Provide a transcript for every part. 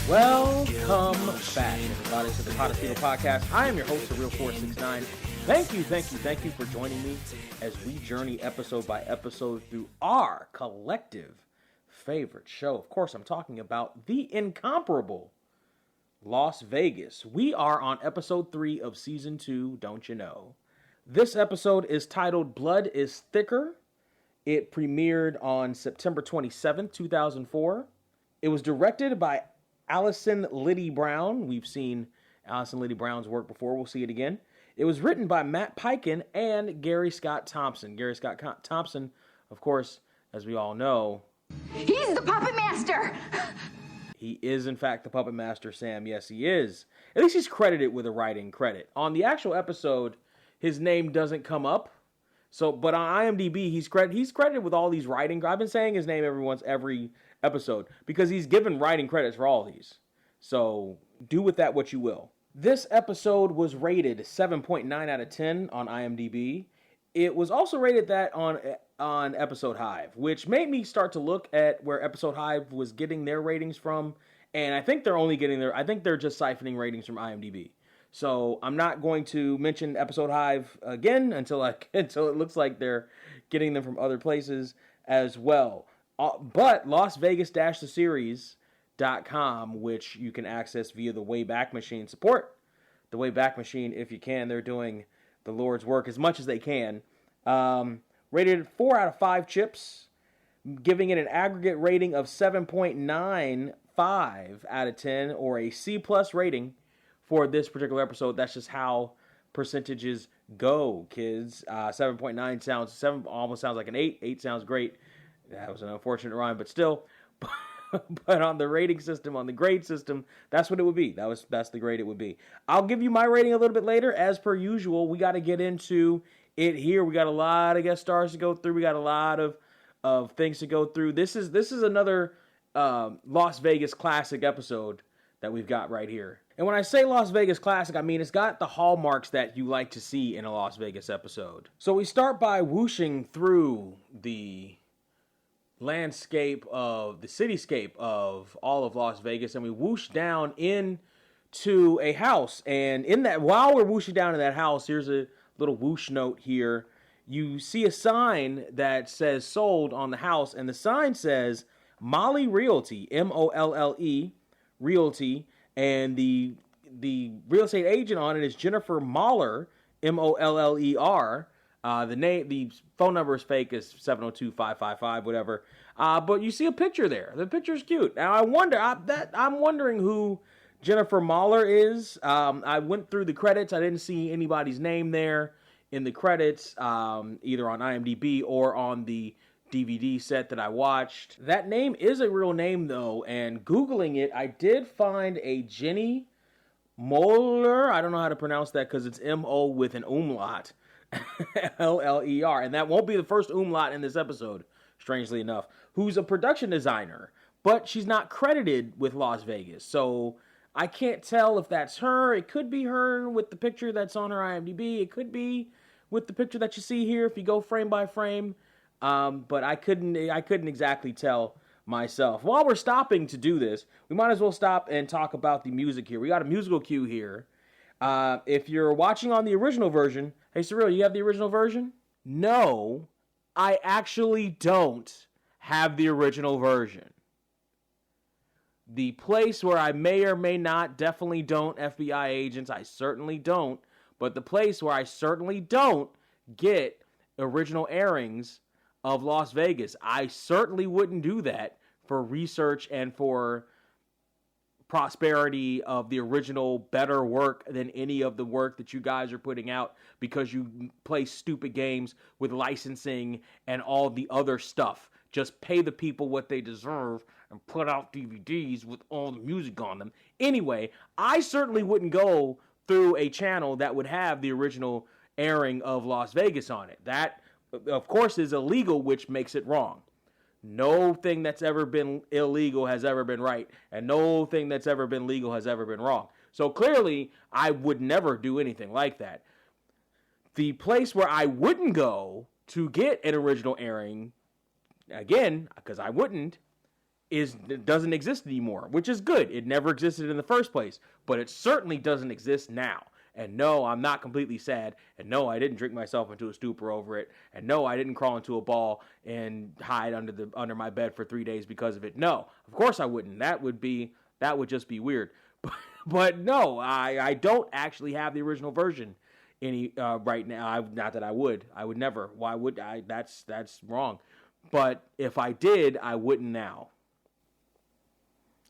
Welcome back, everybody, to the Podecito podcast. I am your host, The Real 469. Thank you for joining me as we journey episode by episode through our collective favorite show. Of course, I'm talking about the incomparable Las Vegas. We are on episode 3 of season 2, don't you know? This episode is titled Blood is Thicker. It premiered on September 27th, 2004. It was directed by Allison Liddy Brown. We've seen Allison Liddy Brown's work before. We'll see it again. It was written by Matt Peiken and Gary Scott Thompson. Gary Scott Thompson, of course, as we all know, he's the puppet master. He is, in fact, the puppet master, Sam. Yes, he is. At least he's credited with a writing credit. On the actual episode, his name doesn't come up. But on IMDb, he's credited with all these writing. I've been saying his name every episode because he's given writing credits for all these. So do with that what you will. This episode was rated 7.9 out of 10 on IMDb. It was also rated that on Episode Hive, which made me start to look at where Episode Hive was getting their ratings from. And I think they're just siphoning ratings from IMDb. So I'm not going to mention Episode Hive again until it looks like they're getting them from other places as well. But LasVegas-theseries.com, which you can access via the Wayback Machine, support the Wayback Machine if you can. They're doing the Lord's work as much as they can. Rated 4 out of 5 chips, giving it an aggregate rating of 7.95 out of 10, or a C+ rating for this particular episode. That's just how percentages go, kids. 7.9 almost sounds like an 8. 8 sounds great. That was an unfortunate rhyme, but still. But on the rating system, on the grade system, that's what it would be. That's the grade it would be. I'll give you my rating a little bit later. As per usual, we got to get into it here. We got a lot of guest stars to go through. We got a lot of things to go through. This is another Las Vegas classic episode that we've got right here. And when I say Las Vegas classic, I mean it's got the hallmarks that you like to see in a Las Vegas episode. So we start by whooshing through the landscape of the cityscape of all of Las Vegas, and we whoosh down into a house. And in that, while we're whooshing down in that house, here's a little whoosh note here. You see a sign that says sold on the house, and the sign says Molly Realty, Molle Realty, and the real estate agent on it is Jennifer Moller, Moller. The phone number is fake, is 702-555, whatever. But you see a picture there. The picture's cute. Now I'm wondering who Jennifer Moller is. I went through the credits. I didn't see anybody's name there in the credits, either on IMDb or on the DVD set that I watched. That name is a real name, though, and Googling it, I did find a Jenny Moller. I don't know how to pronounce that because it's M-O with an umlaut. L-L-E-R. And that won't be the first umlaut in this episode, strangely enough, who's a production designer, but she's not credited with Las Vegas. So I can't tell if that's her. It could be her with the picture that's on her IMDb. It could be with the picture that you see here if you go frame by frame. But I couldn't exactly tell myself. While we're stopping to do this, we might as well stop and talk about the music here. We got a musical cue here. If you're watching on the original version, hey Cyril, you have the original version? No, I actually don't have the original version. The place where I may or may not, definitely don't, FBI agents, I certainly don't, but the place where I certainly don't get original airings of Las Vegas. I certainly wouldn't do that for research and for prosperity of the original better work than any of the work that you guys are putting out because you play stupid games with licensing and all the other stuff. Just pay the people what they deserve and put out DVDs with all the music on them. Anyway, I certainly wouldn't go through a channel that would have the original airing of Las Vegas on it. That, of course, is illegal, which makes it wrong. No thing that's ever been illegal has ever been right, and no thing that's ever been legal has ever been wrong. So clearly, I would never do anything like that. The place where I wouldn't go to get an original airing, again, because I wouldn't, doesn't exist anymore, which is good. It never existed in the first place, but it certainly doesn't exist now. And no, I'm not completely sad. And no, I didn't drink myself into a stupor over it. And no, I didn't crawl into a ball and hide under my bed for 3 days because of it. No, of course I wouldn't. That would just be weird. But no, I don't actually have the original version right now. Not that I would never. Why would I? That's wrong. But if I did, I wouldn't now.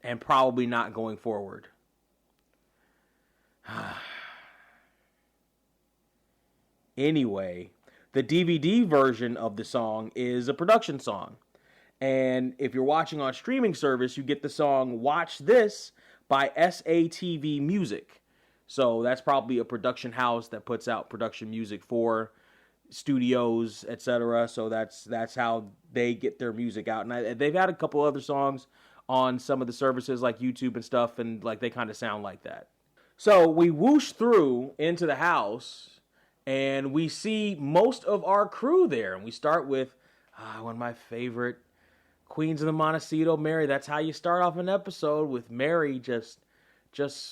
And probably not going forward. Anyway, the DVD version of the song is a production song. And if you're watching on streaming service, you get the song Watch This by SATV Music. So that's probably a production house that puts out production music for studios, etc. So that's how they get their music out. And they've had a couple other songs on some of the services like YouTube and stuff, and like they kind of sound like that. So we whoosh through into the house, and we see most of our crew there. And we start with one of my favorite Queens of the Montecito, Mary. That's how you start off an episode, with Mary just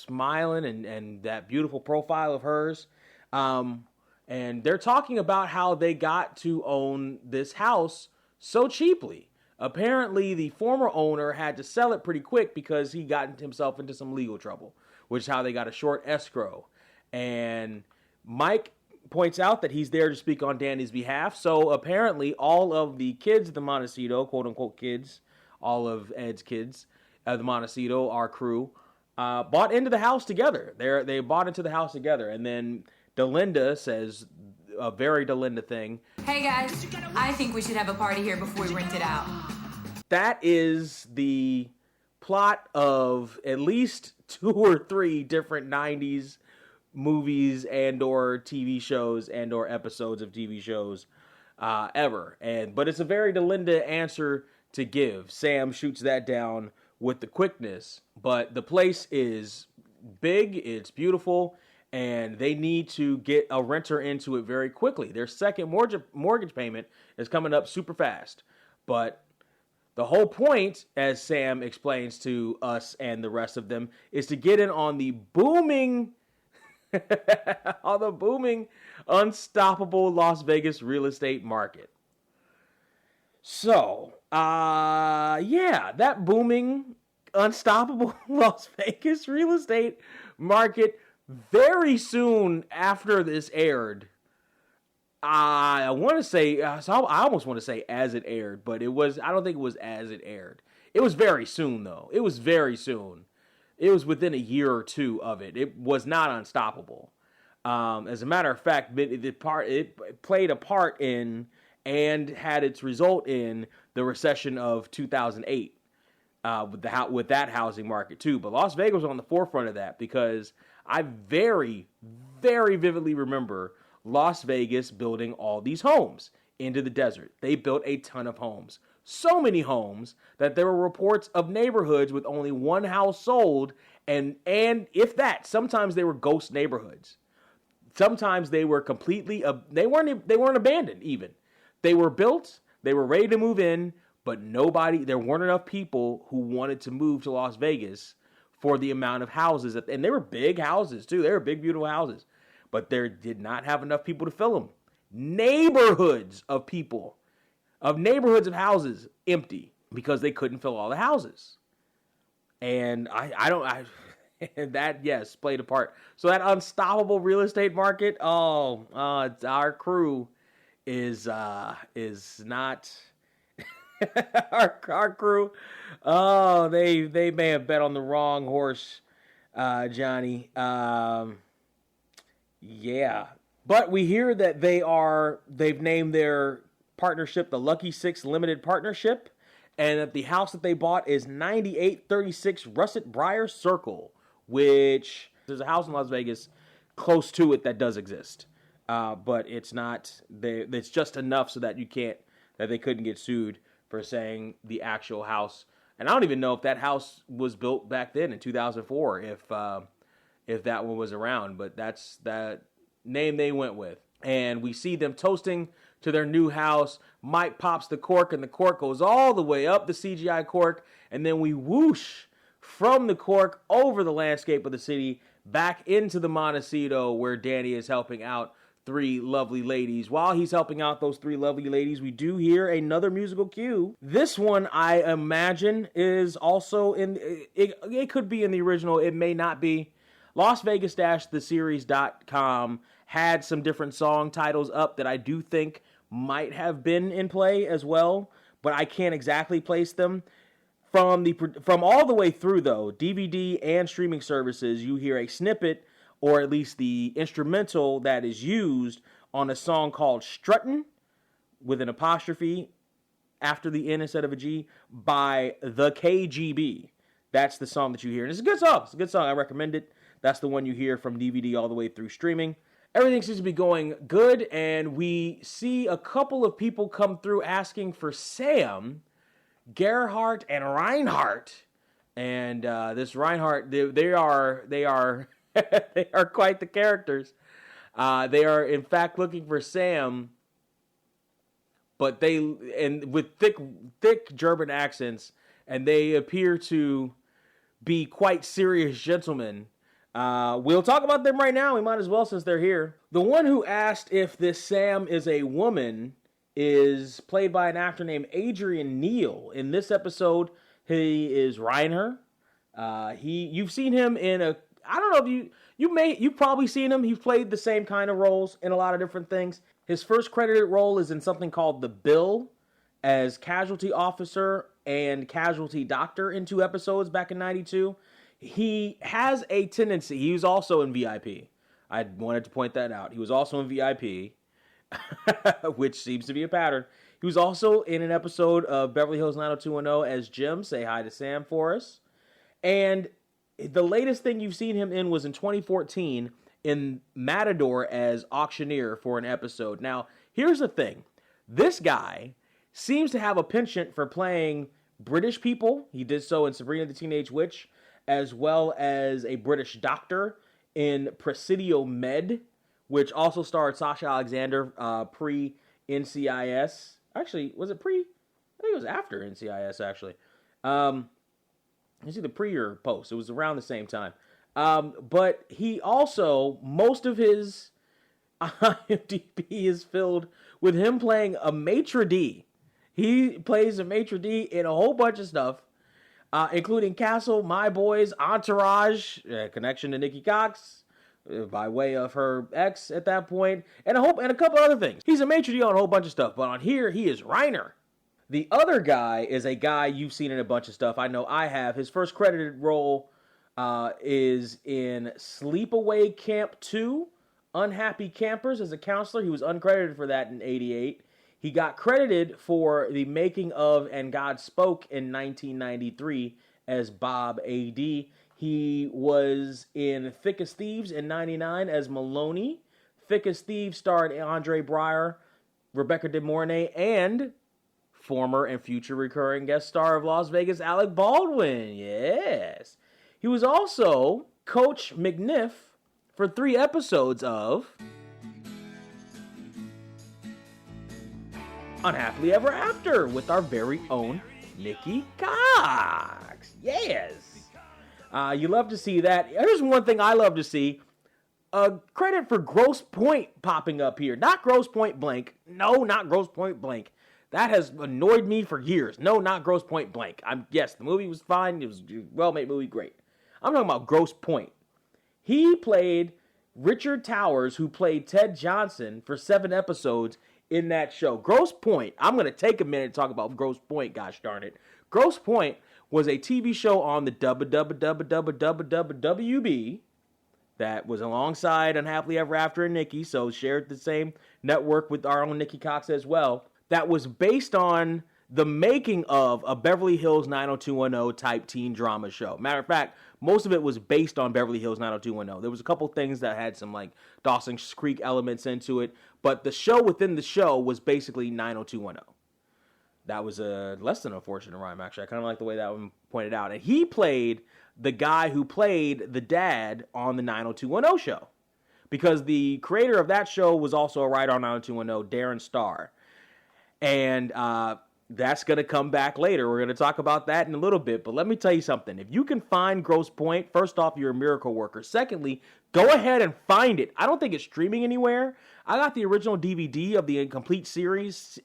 smiling and that beautiful profile of hers. And they're talking about how they got to own this house so cheaply. Apparently, the former owner had to sell it pretty quick because he got himself into some legal trouble, which is how they got a short escrow. And Mike points out that he's there to speak on Danny's behalf. So apparently all of the kids of the Montecito, quote unquote kids, all of Ed's kids of the Montecito, our crew, bought into the house together. They bought into the house together. And then Delinda says a very Delinda thing. Hey guys, I think we should have a party here before we rent it out. That is the plot of at least 2 or 3 different 90s movies and or TV shows and or episodes of TV shows ever. But it's a very Delinda answer to give. Sam shoots that down with the quickness, but the place is big, it's beautiful, and they need to get a renter into it very quickly. Their second mortgage payment is coming up super fast. But the whole point, as Sam explains to us and the rest of them, is to get in on the booming unstoppable Las Vegas real estate market. So, that booming, unstoppable Las Vegas real estate market, very soon after this aired, I want to say, I almost want to say as it aired, but I don't think it was as it aired. It was very soon, though. It was very soon. It was within a year or two of it. It was not unstoppable. As a matter of fact, it played a part in and had its result in the recession of 2008 with that housing market too. But Las Vegas was on the forefront of that because I very, very vividly remember Las Vegas building all these homes into the desert. They built a ton of homes. So many homes that there were reports of neighborhoods with only one house sold, and if that, sometimes they were ghost neighborhoods. Sometimes they were completely they weren't abandoned even. They were built, they were ready to move in, but there weren't enough people who wanted to move to Las Vegas for the amount of houses and they were big houses too. They were big, beautiful houses, but there did not have enough people to fill them. Neighborhoods of houses empty because they couldn't fill all the houses. And that, yes, played a part. So that unstoppable real estate market, our crew is not our crew. Oh, they may have bet on the wrong horse, Johnny. Yeah. But we hear that they've named their partnership the Lucky 6 Limited Partnership, and that the house that they bought is 9836 Russet Briar Circle, which there's a house in Las Vegas close to it that does exist. But it's not, it's just enough so that they couldn't get sued for saying the actual house. And I don't even know if that house was built back then in 2004, if that one was around, but that's that name they went with. And we see them toasting to their new house. Mike pops the cork, and the cork goes all the way up the CGI cork, and then we whoosh from the cork over the landscape of the city back into the Montecito, where Danny is helping out three lovely ladies. While he's helping out those three lovely ladies, we do hear another musical cue. This one, I imagine, is also in... It could be in the original. It may not be. LasVegas-theseries.com had some different song titles up that I do think might have been in play as well, but I can't exactly place them. From all the way through, though, DVD and streaming services, you hear a snippet, or at least the instrumental that is used on a song called Struttin', with an apostrophe after the N instead of a G, by the KGB. That's the song that you hear. And it's a good song. It's a good song. I recommend it. That's the one you hear from DVD all the way through streaming. Everything seems to be going good, and we see a couple of people come through asking for Sam, Gerhardt, and Reinhardt. And this Reinhardt, they are they are quite the characters. They are in fact looking for Sam, but with thick German accents, and they appear to be quite serious gentlemen. We'll talk about them right now. We might as well, since they're here. The one who asked if this Sam is a woman is played by an actor named Adrian Neal. In this episode, he is Reiner. You've seen him in I don't know if you've probably seen him. He's played the same kind of roles in a lot of different things. His first credited role is in something called The Bill, as casualty officer and casualty doctor in 2 episodes back in '92. He has a tendency. He was also in VIP. I wanted to point that out. He was also in VIP, which seems to be a pattern. He was also in an episode of Beverly Hills 90210 as Jim. Say hi to Sam for us. And the latest thing you've seen him in was in 2014 in Matador as auctioneer for an episode. Now, here's the thing. This guy seems to have a penchant for playing British people. He did so in Sabrina the Teenage Witch, as well as a British doctor in Presidio Med, which also starred Sasha Alexander pre-NCIS. Actually, was it pre? I think it was after NCIS, actually. It's either pre or post. It was around the same time. But he also, most of his IMDb is filled with him playing a maitre d'. He plays a maitre d' in a whole bunch of stuff, including Castle, My Boys, Entourage, connection to Nikki Cox, by way of her ex at that point, and a couple other things. He's a maitre d' on a whole bunch of stuff, but on here, he is Reiner. The other guy is a guy you've seen in a bunch of stuff. I know I have. His first credited role is in Sleepaway Camp 2, Unhappy Campers, as a counselor. He was uncredited for that in '88. He got credited for the making of And God Spoke in 1993 as Bob A.D. He was in Thick as Thieves in '99 as Maloney. Thick as Thieves starred Andre Breyer, Rebecca De Mornay, and former and future recurring guest star of Las Vegas, Alec Baldwin. Yes. He was also Coach McNiff for 3 episodes of Unhappily Ever After with our very own Nikki Cox. Yes. You love to see that. Here's one thing I love to see. Credit for Grosse Pointe popping up here. Not Grosse Pointe Blank. No, not Grosse Pointe Blank. That has annoyed me for years. No, not Grosse Pointe Blank. Yes, the movie was fine. It was a well-made movie. Great. I'm talking about Grosse Pointe. He played Richard Towers, who played Ted Johnson for 7 episodes in that show. Grosse Pointe. I'm going to take a minute to talk about Grosse Pointe, gosh darn it. Grosse Pointe was a TV show on the WB that was alongside Unhappily Ever After and Nikki, so shared the same network with our own Nikki Cox as well. That was based on the making of a Beverly Hills 90210 type teen drama show. Matter of fact, most of it was based on Beverly Hills 90210. There was a couple things that had some like Dawson's Creek elements into it, but the show within the show was basically 90210. That was a less than unfortunate rhyme, actually. I kind of like the way that one pointed out. And he played the guy who played the dad on the 90210 show. because the creator of that show was also a writer on 90210, Darren Star. And that's going to come back later. We're going to talk about that in a little bit. But let me tell you something. If you can find Grosse Pointe, first off, you're a miracle worker. Secondly, go ahead and find it. I don't think it's streaming anywhere. I got the original DVD of the complete series.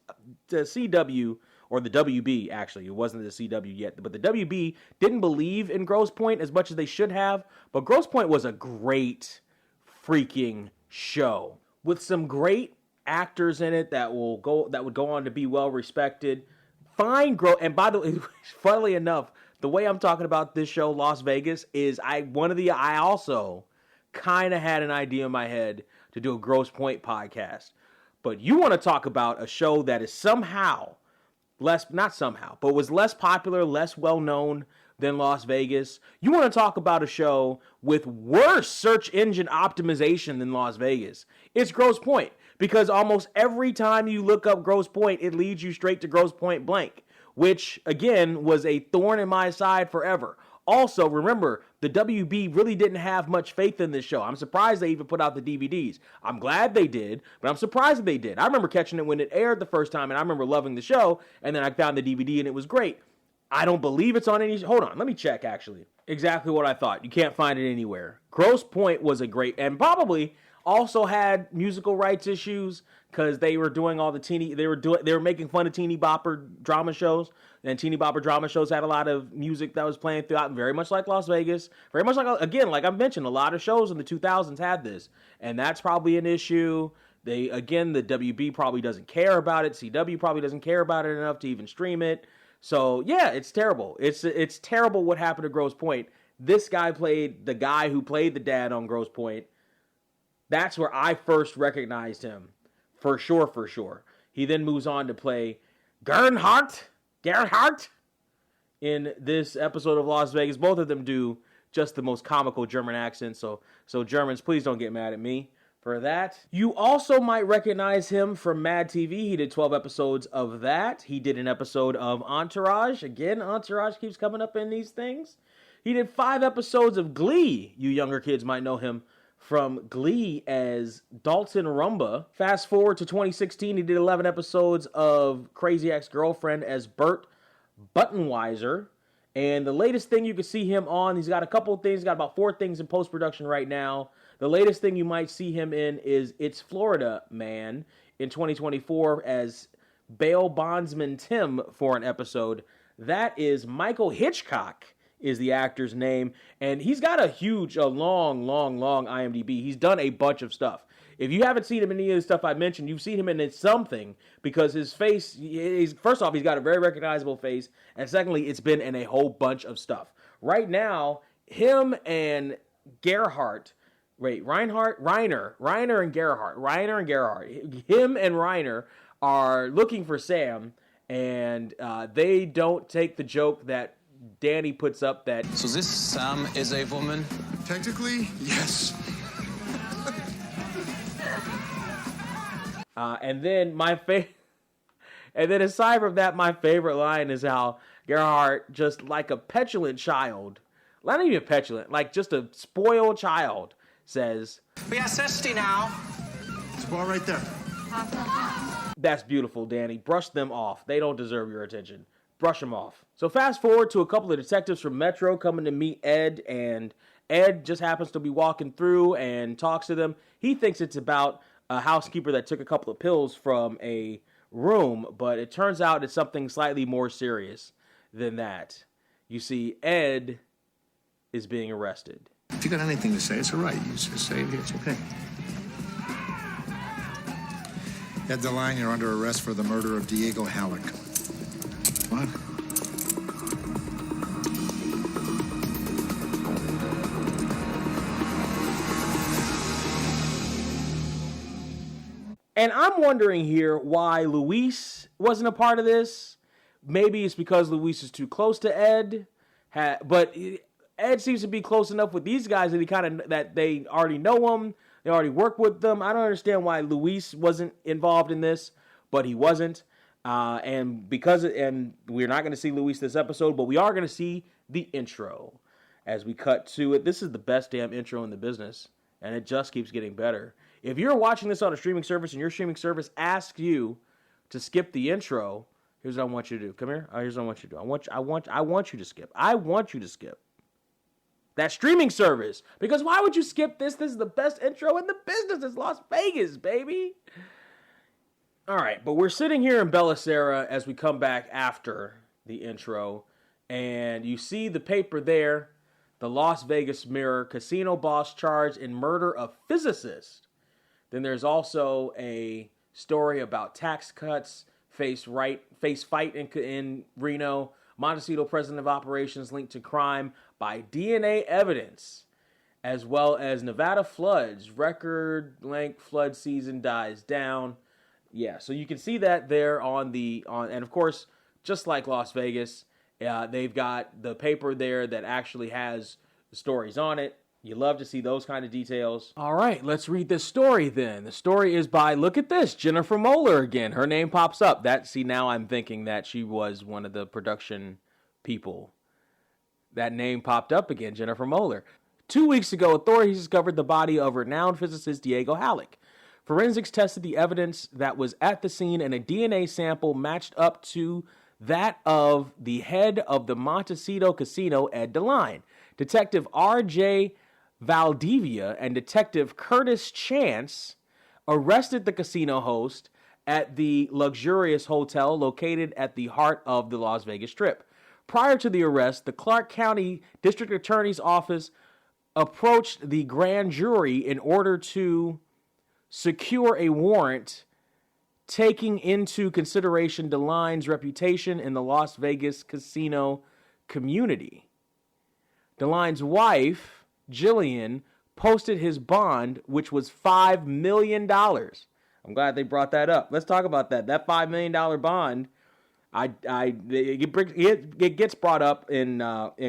The CW, or the WB, actually. It wasn't the CW yet. But the WB didn't believe in Grosse Pointe as much as they should have. But Grosse Pointe was a great freaking show with some great actors in it that would go on to be well respected. And by the way, funnily enough, the way I'm talking about this show, Las Vegas, is I also kind of had an idea in my head to do a Grosse Pointe podcast. But you want to talk about a show that is was less popular, less well known than Las Vegas. You want to talk about a show with worse search engine optimization than Las Vegas. It's Grosse Pointe. Because almost every time you look up Grosse Pointe, it leads you straight to Grosse Pointe Blank, which, again, was a thorn in my side forever. Also, remember, the WB really didn't have much faith in this show. I'm surprised they even put out the DVDs. I'm glad they did, but I'm surprised that they did. I remember catching it when it aired the first time, and I remember loving the show, and then I found the DVD, and it was great. I don't believe it's on any... Hold on, let me check, actually. Exactly what I thought. You can't find it anywhere. Grosse Pointe was a great... And probably... also had musical rights issues because they were doing all the they were making fun of teeny bopper drama shows, and teeny bopper drama shows had a lot of music that was playing throughout, and very much like Las Vegas, very much like, again, like I've mentioned, a lot of shows in the 2000s had this, and that's probably an issue. The WB probably doesn't care about it. CW probably doesn't care about it enough to even stream it. So yeah, it's terrible. It's terrible what happened to Grosse Pointe. This guy played the guy who played the dad on Grosse Pointe. That's where I first recognized him, for sure. He then moves on to play Gerhardt, in this episode of Las Vegas. Both of them do just the most comical German accents, so Germans, please don't get mad at me for that. You also might recognize him from Mad TV. He did 12 episodes of that. He did an episode of Entourage. Again, Entourage keeps coming up in these things. He did 5 episodes of Glee. You younger kids might know him from Glee as Dalton Rumba. Fast forward to 2016, he did 11 episodes of Crazy Ex-Girlfriend as Bert Buttenweiser. And the latest thing you can see him on, he's got a couple of things, got about 4 things in post-production right now. The latest thing you might see him in is It's Florida Man in 2024 as bail bondsman Tim for an episode. That is Michael Hitchcock is the actor's name, and he's got a long IMDb. He's done a bunch of stuff. If you haven't seen him in any of the stuff I mentioned, you've seen him in something, because his face, first off, he's got a very recognizable face, and secondly, it's been in a whole bunch of stuff. Right now, him and Reiner and Gerhardt, him and Reiner are looking for Sam, and they don't take the joke that Danny puts up that... So this Sam is a woman? Technically, yes. And then aside from that, my favorite line is how Gerhardt, just like a petulant child, not even petulant, like just a spoiled child, says, "We are thirsty now." It's ball right there. That's beautiful, Danny. Brush them off. They don't deserve your attention. Brush them off. So fast forward to a couple of detectives from Metro coming to meet Ed, and Ed just happens to be walking through and talks to them. He thinks it's about a housekeeper that took a couple of pills from a room, but it turns out it's something slightly more serious than that. You see, Ed is being arrested. If you got anything to say, it's all right. You just say it here. It's okay. Ed DeLine, you're under arrest for the murder of Diego Halleck. What? And I'm wondering here why Luis wasn't a part of this. Maybe it's because Luis is too close to Ed. But Ed seems to be close enough with these guys that they already know him. They already work with them. I don't understand why Luis wasn't involved in this, but he wasn't. And we're not going to see Luis this episode, but we are going to see the intro as we cut to it. This is the best damn intro in the business. and it just keeps getting better. If you're watching this on a streaming service and your streaming service asks you to skip the intro, here's what I want you to do. Come here. Here's what I want you to do. I want you to skip. I want you to skip that streaming service, because why would you skip this? This is the best intro in the business. It's Las Vegas, baby. All right, but we're sitting here in Bellicera as we come back after the intro, and you see the paper there, the Las Vegas Mirror, casino boss charged in murder of physicist. Then there's also a story about tax cuts, face fight in Reno, Montecito president of operations linked to crime by DNA evidence, as well as Nevada floods, record length flood season dies down. Yeah, so you can see that there and of course, just like Las Vegas, they've got the paper there that actually has the stories on it. You love to see those kind of details. All right, let's read this story then. The story is by, look at this, Jennifer Moeller again. Her name pops up. Now I'm thinking that she was one of the production people. That name popped up again, Jennifer Moeller. 2 weeks ago, authorities discovered the body of renowned physicist Diego Halleck. Forensics tested the evidence that was at the scene, and a DNA sample matched up to that of the head of the Montecito Casino, Ed DeLine. Detective R.J. Valdivia and Detective Curtis Chance arrested the casino host at the luxurious hotel located at the heart of the Las Vegas Strip. Prior to the arrest, the Clark County District Attorney's Office approached the grand jury in order to secure a warrant, taking into consideration DeLine's reputation in the Las Vegas casino community. DeLine's wife, Jillian, posted his bond, which was $5 million. I'm glad they brought that up. Let's talk about that. That $5 million bond, it gets brought up in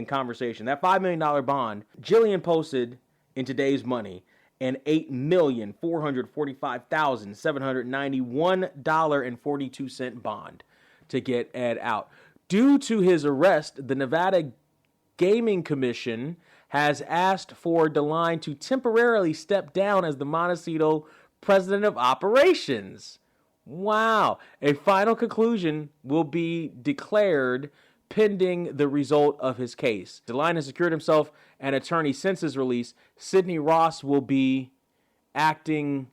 conversation. That $5 million bond, Jillian posted in today's money an $8,445,791.42 bond to get Ed out. Due to his arrest, the Nevada Gaming Commission has asked for DeLine to temporarily step down as the Montecito president of operations. Wow. A final conclusion will be declared pending the result of his case. DeLine has secured himself an attorney since his release. Sidney Ross will be acting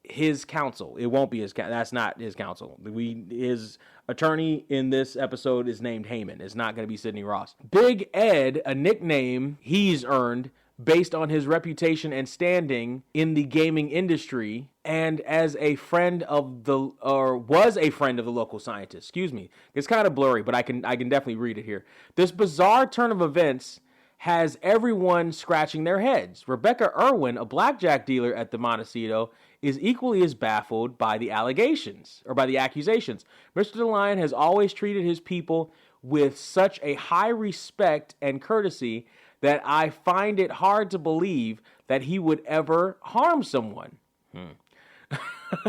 his counsel. It won't be his counsel. That's not his counsel. His attorney in this episode is named Heyman. It's not going to be Sidney Ross. Big Ed, a nickname he's earned based on his reputation and standing in the gaming industry, and as a friend of the, or was a friend of the local scientist. Excuse me. It's kind of blurry, but I can definitely read it here. This bizarre turn of events has everyone scratching their heads. Rebecca Irwin, a blackjack dealer at the Montecito, is equally as baffled by the allegations, or by the accusations. Mr. DeLine has always treated his people with such a high respect and courtesy that I find it hard to believe that he would ever harm someone.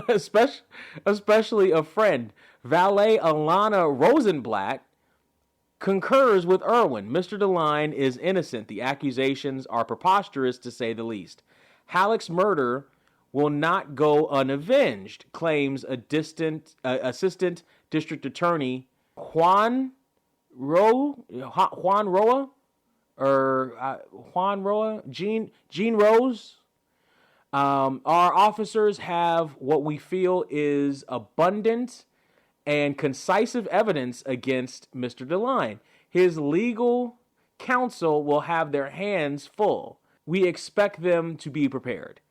Especially a friend. Valet Alana Rosenblatt concurs with Irwin. Mr. DeLine is innocent. The accusations are preposterous, to say the least. Halleck's murder will not go unavenged, claims Assistant District Attorney Juan Roa, Gene Rose. Our officers have what we feel is abundant and concise evidence against Mr. DeLine. His legal counsel will have their hands full. We expect them to be prepared.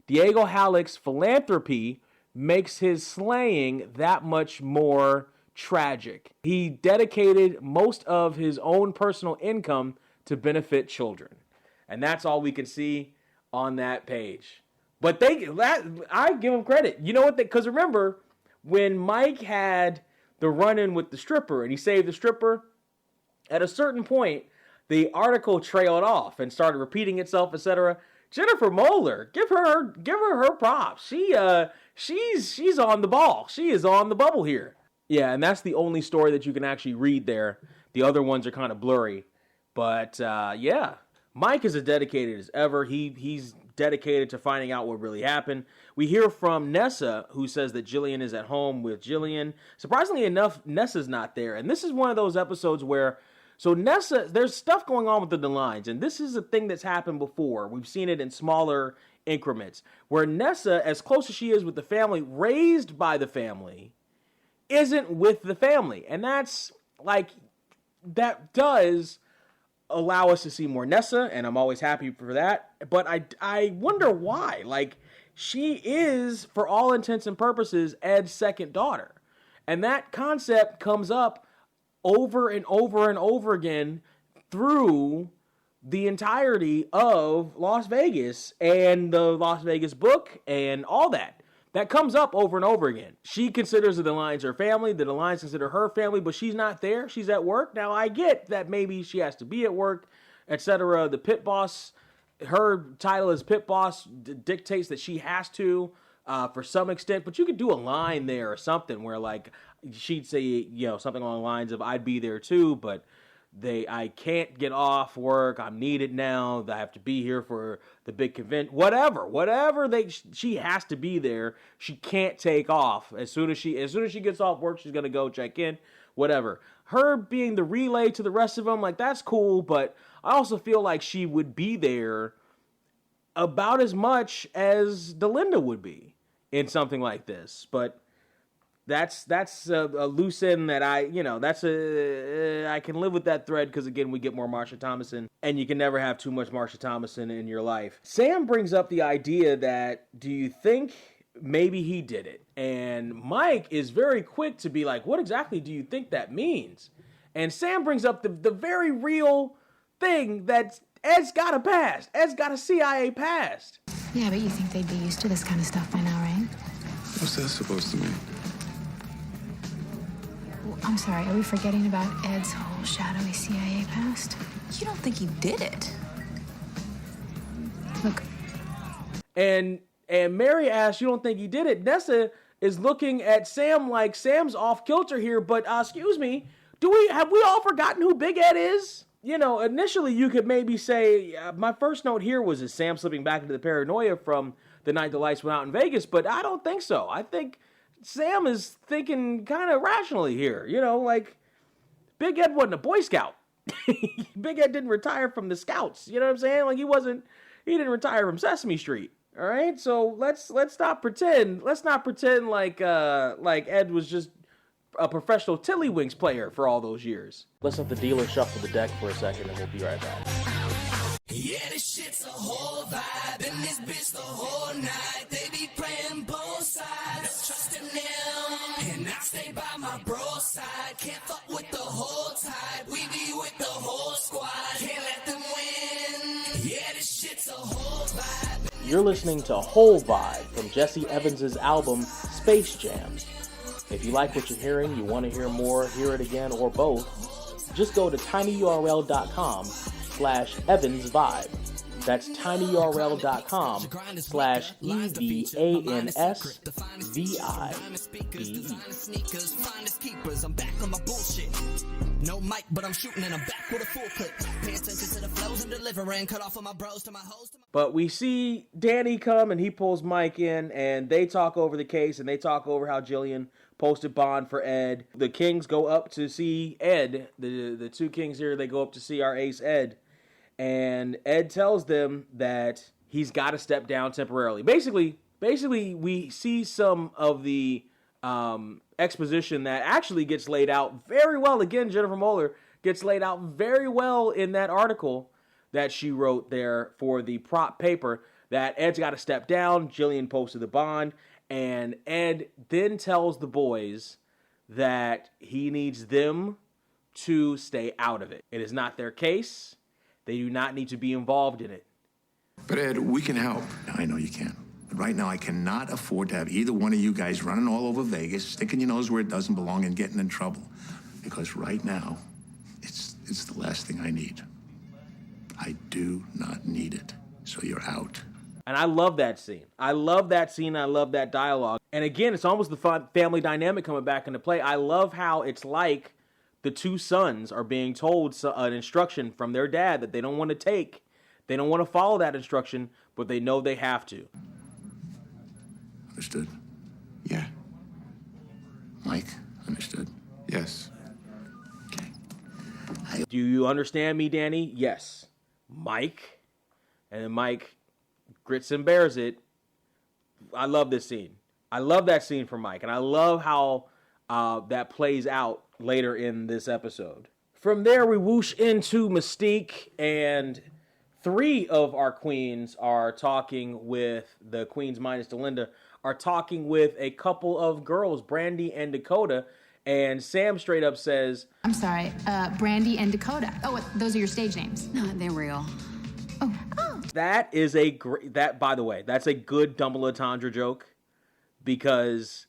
Diego Halleck's philanthropy makes his slaying that much more tragic. He dedicated most of his own personal income to benefit children. And that's all we can see on that page. But I give them credit. You know what? Because remember, when Mike had the run-in with the stripper and he saved the stripper, at a certain point, the article trailed off and started repeating itself, etc. Jennifer Moeller, give her props. She's on the ball. She is on the bubble here. Yeah, and that's the only story that you can actually read there. The other ones are kind of blurry. But yeah, Mike is as dedicated as ever. He's dedicated to finding out what really happened. We hear from Nessa, who says that Jillian is at home with Jillian. Surprisingly enough, Nessa's not there. And this is one of those episodes where, so Nessa, there's stuff going on with the lines, and this is a thing that's happened before. We've seen it in smaller increments, where Nessa, as close as she is with the family, raised by the family, isn't with the family. And that's, like, that does allow us to see more Nessa, and I'm always happy for that. But I wonder why. Like, she is, for all intents and purposes, Ed's second daughter. And that concept comes up over and over and over again through the entirety of Las Vegas and the Las Vegas book and all that. That comes up over and over again. She considers the Lions her family. The Lions consider her family, but she's not there. She's at work. Now, I get that maybe she has to be at work, etc. The pit boss, her title as pit boss dictates that she has to for some extent, but you could do a line there or something where, like, she'd say, you know, something along the lines of, I'd be there too, but I can't get off work. I'm needed now. I have to be here for the big convention. Whatever. She has to be there. She can't take off. As soon as she gets off work, she's gonna go check in. Whatever. Her being the relay to the rest of them, like, that's cool. But I also feel like she would be there about as much as Delinda would be in something like this. But that's a loose end that I can live with that thread, because again, we get more Marsha Thomason, and you can never have too much Marsha Thomason in your life. Sam brings up the idea that, do you think maybe he did it? And Mike is very quick to be like, what exactly do you think that means? And Sam brings up the very real thing that Ed's got a past. Ed's got a CIA past. Yeah, but you think they'd be used to this kind of stuff by now, right? What's that supposed to mean? I'm sorry, are we forgetting about Ed's whole shadowy CIA past? You don't think he did it? Look. And Mary asks, you don't think he did it? Nessa is looking at Sam like Sam's off kilter here, but excuse me, have we all forgotten who Big Ed is? You know, initially you could maybe say, my first note here was, is Sam slipping back into the paranoia from the night the lights went out in Vegas? But I don't think so. I think Sam is thinking kind of rationally here. You know, like, Big Ed wasn't a Boy Scout. Big Ed didn't retire from the Scouts. You know what I'm saying? Like, he didn't retire from Sesame Street. All right? So let's not pretend. Let's not pretend like Ed was just a professional Tiddlywinks player for all those years. Let's let the dealer shuffle the deck for a second, and we'll be right back. Yeah, this shit's a whole vibe, and this bitch the whole night. They be playing both sides, trusting them, and I stay by my bro side. Can't fuck with the whole tide, we be with the whole squad. Can't let them win. Yeah, this shit's a whole vibe. You're listening to Whole Vibe from Jesse Evans' album Space Jam. If you like what you're hearing, you want to hear more, hear it again, or both, just go to tinyurl.com/EvansVibe. That's tinyurl.com/EVANSVIBE. No mic, but I'm shooting and I'm back with a full clip. Pay attention to the flows I'm delivering. Cut off of my bros to my hoes. But we see Danny come and he pulls Mike in, and they talk over the case, and they talk over how Jillian posted bond for Ed. The Kings go up to see Ed. The two Kings here, they go up to see our ace Ed. And Ed tells them that he's got to step down temporarily. Basically, we see some of the exposition that actually gets laid out very well. Again, Jennifer Moeller gets laid out very well in that article that she wrote there for the prop paper, that Ed's got to step down. Jillian posted the bond. And Ed then tells the boys that he needs them to stay out of it. It is not their case. They do not need to be involved in it. But Ed, we can help. I know you can. But right now, I cannot afford to have either one of you guys running all over Vegas, sticking your nose where it doesn't belong, and getting in trouble. Because right now, it's the last thing I need. I do not need it. So you're out. And I love that scene. I love that scene. I love that dialogue. And again, it's almost the fun family dynamic coming back into play. I love how it's like the two sons are being told an instruction from their dad that they don't want to take. They don't want to follow that instruction, but they know they have to. Understood? Yeah. Mike, understood? Yes. Okay. Do you understand me, Danny? Yes. Mike. And then Mike grits and bears it. I love this scene. I love that scene for Mike. And I love how that plays out later in this episode. From there, we whoosh into Mystique, and 3 of our queens are talking with, the queens minus Delinda, are talking with a couple of girls, Brandy and Dakota, and Sam straight up says, I'm sorry, Brandy and Dakota. Oh, those are your stage names. No, they're real. that is a great, that, by the way, that's a good double entendre joke, because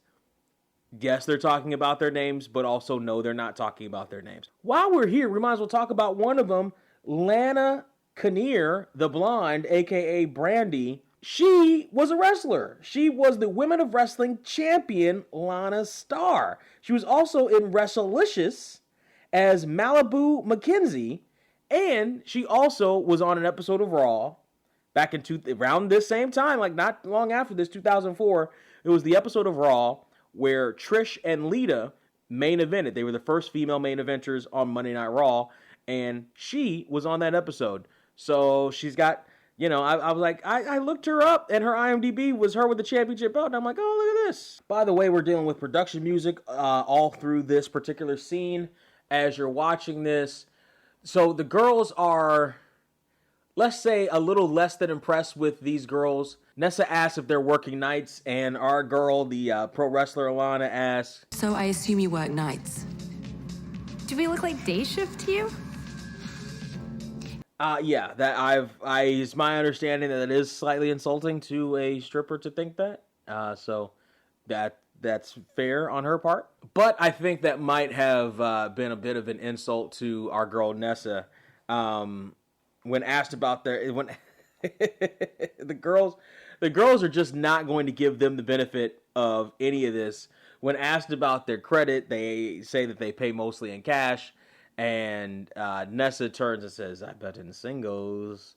yes, they're talking about their names, but also no, they're not talking about their names. While we're here, we might as well talk about one of them, Lana Kinnear, the blonde, aka Brandy. She was a wrestler. She was the Women of Wrestling champion, Lana Starr. She was also in WrestleLicious as Malibu McKenzie, and she also was on an episode of Raw back in around this same time, like not long after this, 2004. It was the episode of Raw where Trish and Lita main evented. They were the first female main eventers on Monday Night Raw, and she was on that episode. So she's got, you know, I was like, I looked her up, and her IMDb was her with the championship belt, and I'm like, oh, look at this. By the way, we're dealing with production music all through this particular scene as you're watching this. So the girls are, let's say, a little less than impressed with these girls. Nessa asks if they're working nights, and our girl, the pro wrestler Alana, asks, So I assume you work nights. Do we look like day shift to you? yeah, that it's my understanding that it is slightly insulting to a stripper to think that. So that's fair on her part. But I think that might have been a bit of an insult to our girl Nessa when asked about when the girls are just not going to give them the benefit of any of this. When asked about their credit, they say that they pay mostly in cash. And Nessa turns and says, I bet in singles.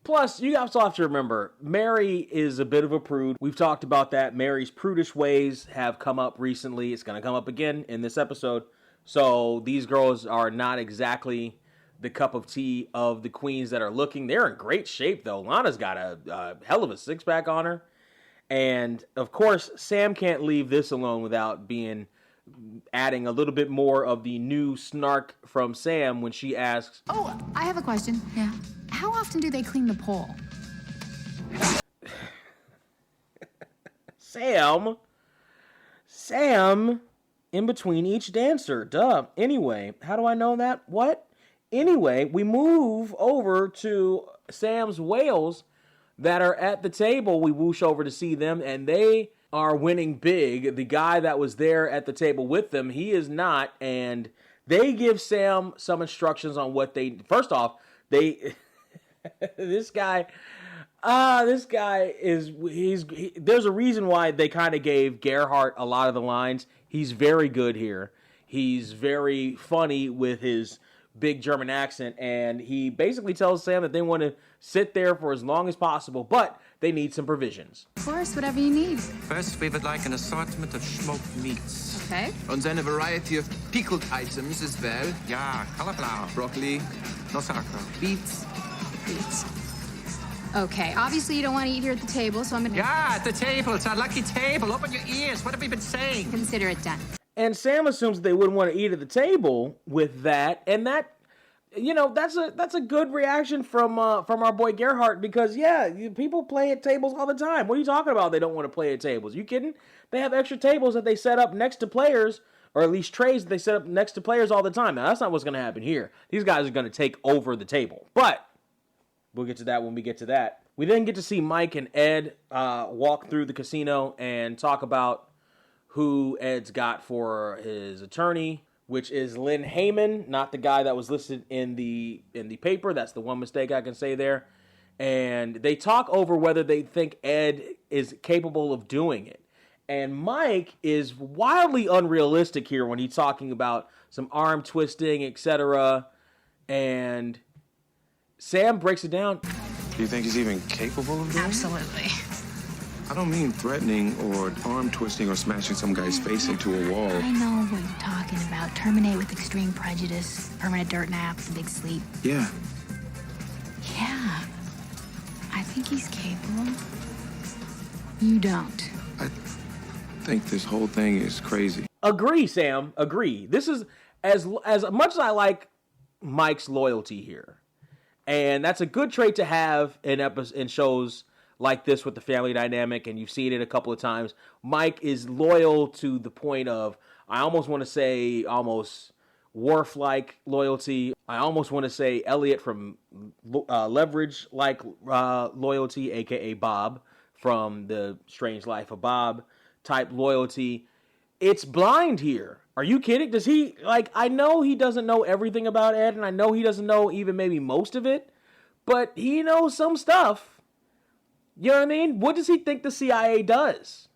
Plus, you also have to remember, Mary is a bit of a prude. We've talked about that. Mary's prudish ways have come up recently. It's going to come up again in this episode. So these girls are not exactly the cup of tea of the queens that are looking. They're in great shape, though. Lana's got a hell of a six-pack on her. And, of course, Sam can't leave this alone without adding a little bit more of the new snark from Sam when she asks, Oh, I have a question. Yeah. How often do they clean the pole? Sam, in between each dancer. Duh. Anyway, how do I know that? What? Anyway, we move over to Sam's whales that are at the table. We whoosh over to see them, and they are winning big. The guy that was there at the table with them, he is not, and they give Sam some instructions on what they, first off, this guy is, there's a reason why they kind of gave Gerhardt a lot of the lines. He's very good here. He's very funny with his big German accent, and he basically tells Sam that they want to sit there for as long as possible, but they need some provisions. Of course, whatever you need. First, we would like an assortment of smoked meats. Okay. And then a variety of pickled items as well. Yeah, cauliflower, Broccoli, no sauerkraut. beets. Okay, obviously you don't want to eat here at the table, so I'm going to Yeah, at the table. It's our lucky table. Open your ears. What have we been saying? consider it done. And Sam assumes that they wouldn't want to eat at the table with that, and that, you know, that's a good reaction from our boy Gerhardt, because people play at tables all the time. What are you talking about? They don't want to play at tables? You kidding? They have extra tables that they set up next to players, or at least trays that they set up next to players all the time. Now that's not what's going to happen here. These guys are going to take over the table, but we'll get to that when we get to that. We then get to see Mike and Ed walk through the casino and talk about who Ed's got for his attorney, which is Lynn Heyman, not the guy that was listed in the paper. That's the one mistake I can say there. And they talk over whether they think Ed is capable of doing it. And Mike is wildly unrealistic here when he's talking about some arm twisting, etc. And Sam breaks it down. Do you think he's even capable of doing it? Absolutely. I don't mean threatening or arm twisting or smashing some guy's face into a wall. I know what you're talking about. Terminate with extreme prejudice, permanent dirt naps, big sleep. Yeah. Yeah. I think he's capable. You don't. I think this whole thing is crazy. Agree, Sam. Agree. This is as much as I like Mike's loyalty here, and that's a good trait to have in shows like this with the family dynamic, and you've seen it a couple of times. Mike is loyal to the point of, I almost want to say, almost Worf-like loyalty. I almost want to say Elliot from Leverage-like loyalty, a.k.a. Bob from The Strange Life of Bob type loyalty. It's blind here. Are you kidding? Does he, I know he doesn't know everything about Ed, and I know he doesn't know even maybe most of it, but he knows some stuff. You know what I mean? What does he think the CIA does?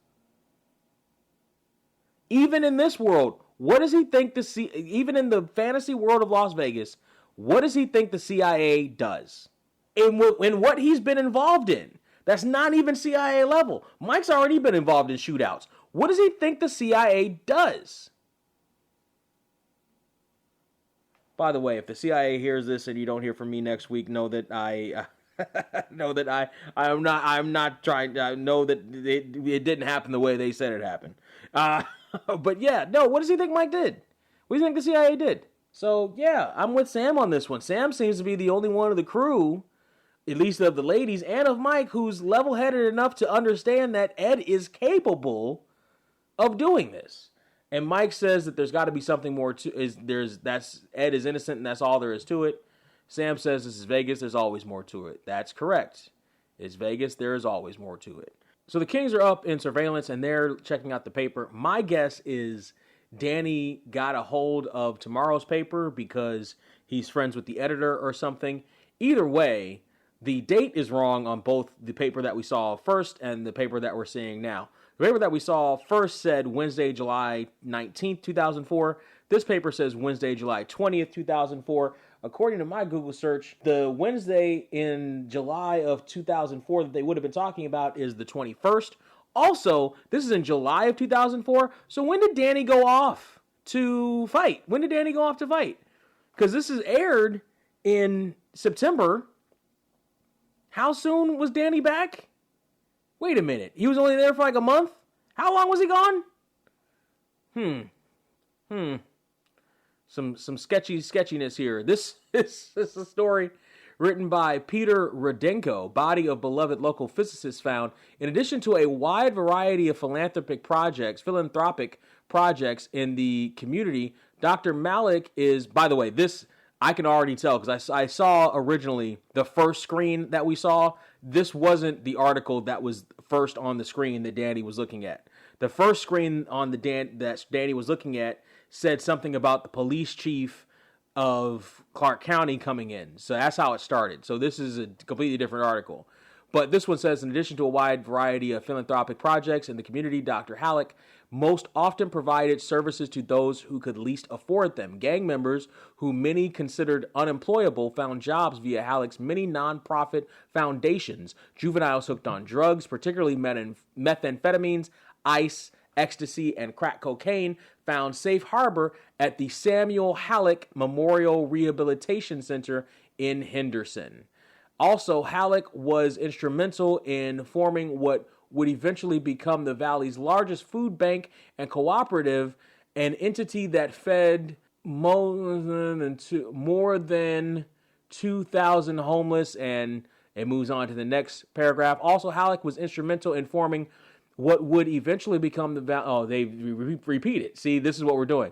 Even in this world, what does he think even in the fantasy world of Las Vegas, what does he think the CIA does? In what he's been involved in. That's not even CIA level. Mike's already been involved in shootouts. What does he think the CIA does? By the way, if the CIA hears this and you don't hear from me next week, know that I'm not trying to know that it didn't happen the way they said it happened. But yeah, no, what does he think Mike did? What do you think the CIA did? So yeah, I'm with Sam on this one. Sam seems to be the only one of the crew, at least of the ladies and of Mike, who's level-headed enough to understand that Ed is capable of doing this. And Mike says that there's got to be something more Ed is innocent and that's all there is to it. Sam says this is Vegas, there's always more to it. That's correct. It's Vegas, there is always more to it. So the Kings are up in surveillance and they're checking out the paper. My guess is Danny got a hold of tomorrow's paper because he's friends with the editor or something. Either way, the date is wrong on both the paper that we saw first and the paper that we're seeing now. The paper that we saw first said Wednesday, July 19th, 2004. This paper says Wednesday, July 20th, 2004. According to my Google search, the Wednesday in July of 2004 that they would have been talking about is the 21st. Also, this is in July of 2004. So when did Danny go off to fight? When did Danny go off to fight? Because this is aired in September. How soon was Danny back? Wait a minute. He was only there for like a month? How long was he gone? Some sketchiness here. This is a story written by Peter Rudenko, body of beloved local physicists found, in addition to a wide variety of philanthropic projects in the community, Dr. Malik is, by the way, this I can already tell because I saw originally the first screen that we saw. This wasn't the article that was first on the screen that Danny was looking at. The first screen on that Danny was looking at said something about the police chief of Clark County coming in. So that's how it started. So this is a completely different article. But this one says, in addition to a wide variety of philanthropic projects in the community, Dr. Halleck most often provided services to those who could least afford them. Gang members, who many considered unemployable, found jobs via Halleck's many nonprofit foundations. Juveniles hooked on drugs, particularly methamphetamines, ice, ecstasy, and crack cocaine, found safe harbor at the Samuel Halleck Memorial Rehabilitation Center in Henderson. Also, Halleck was instrumental in forming what would eventually become the Valley's largest food bank and cooperative, an entity that fed more than 2,000 homeless, and it moves on to the next paragraph. Also, Halleck was instrumental in forming what would eventually become the Valley. Oh, they repeat it. See, this is what we're doing.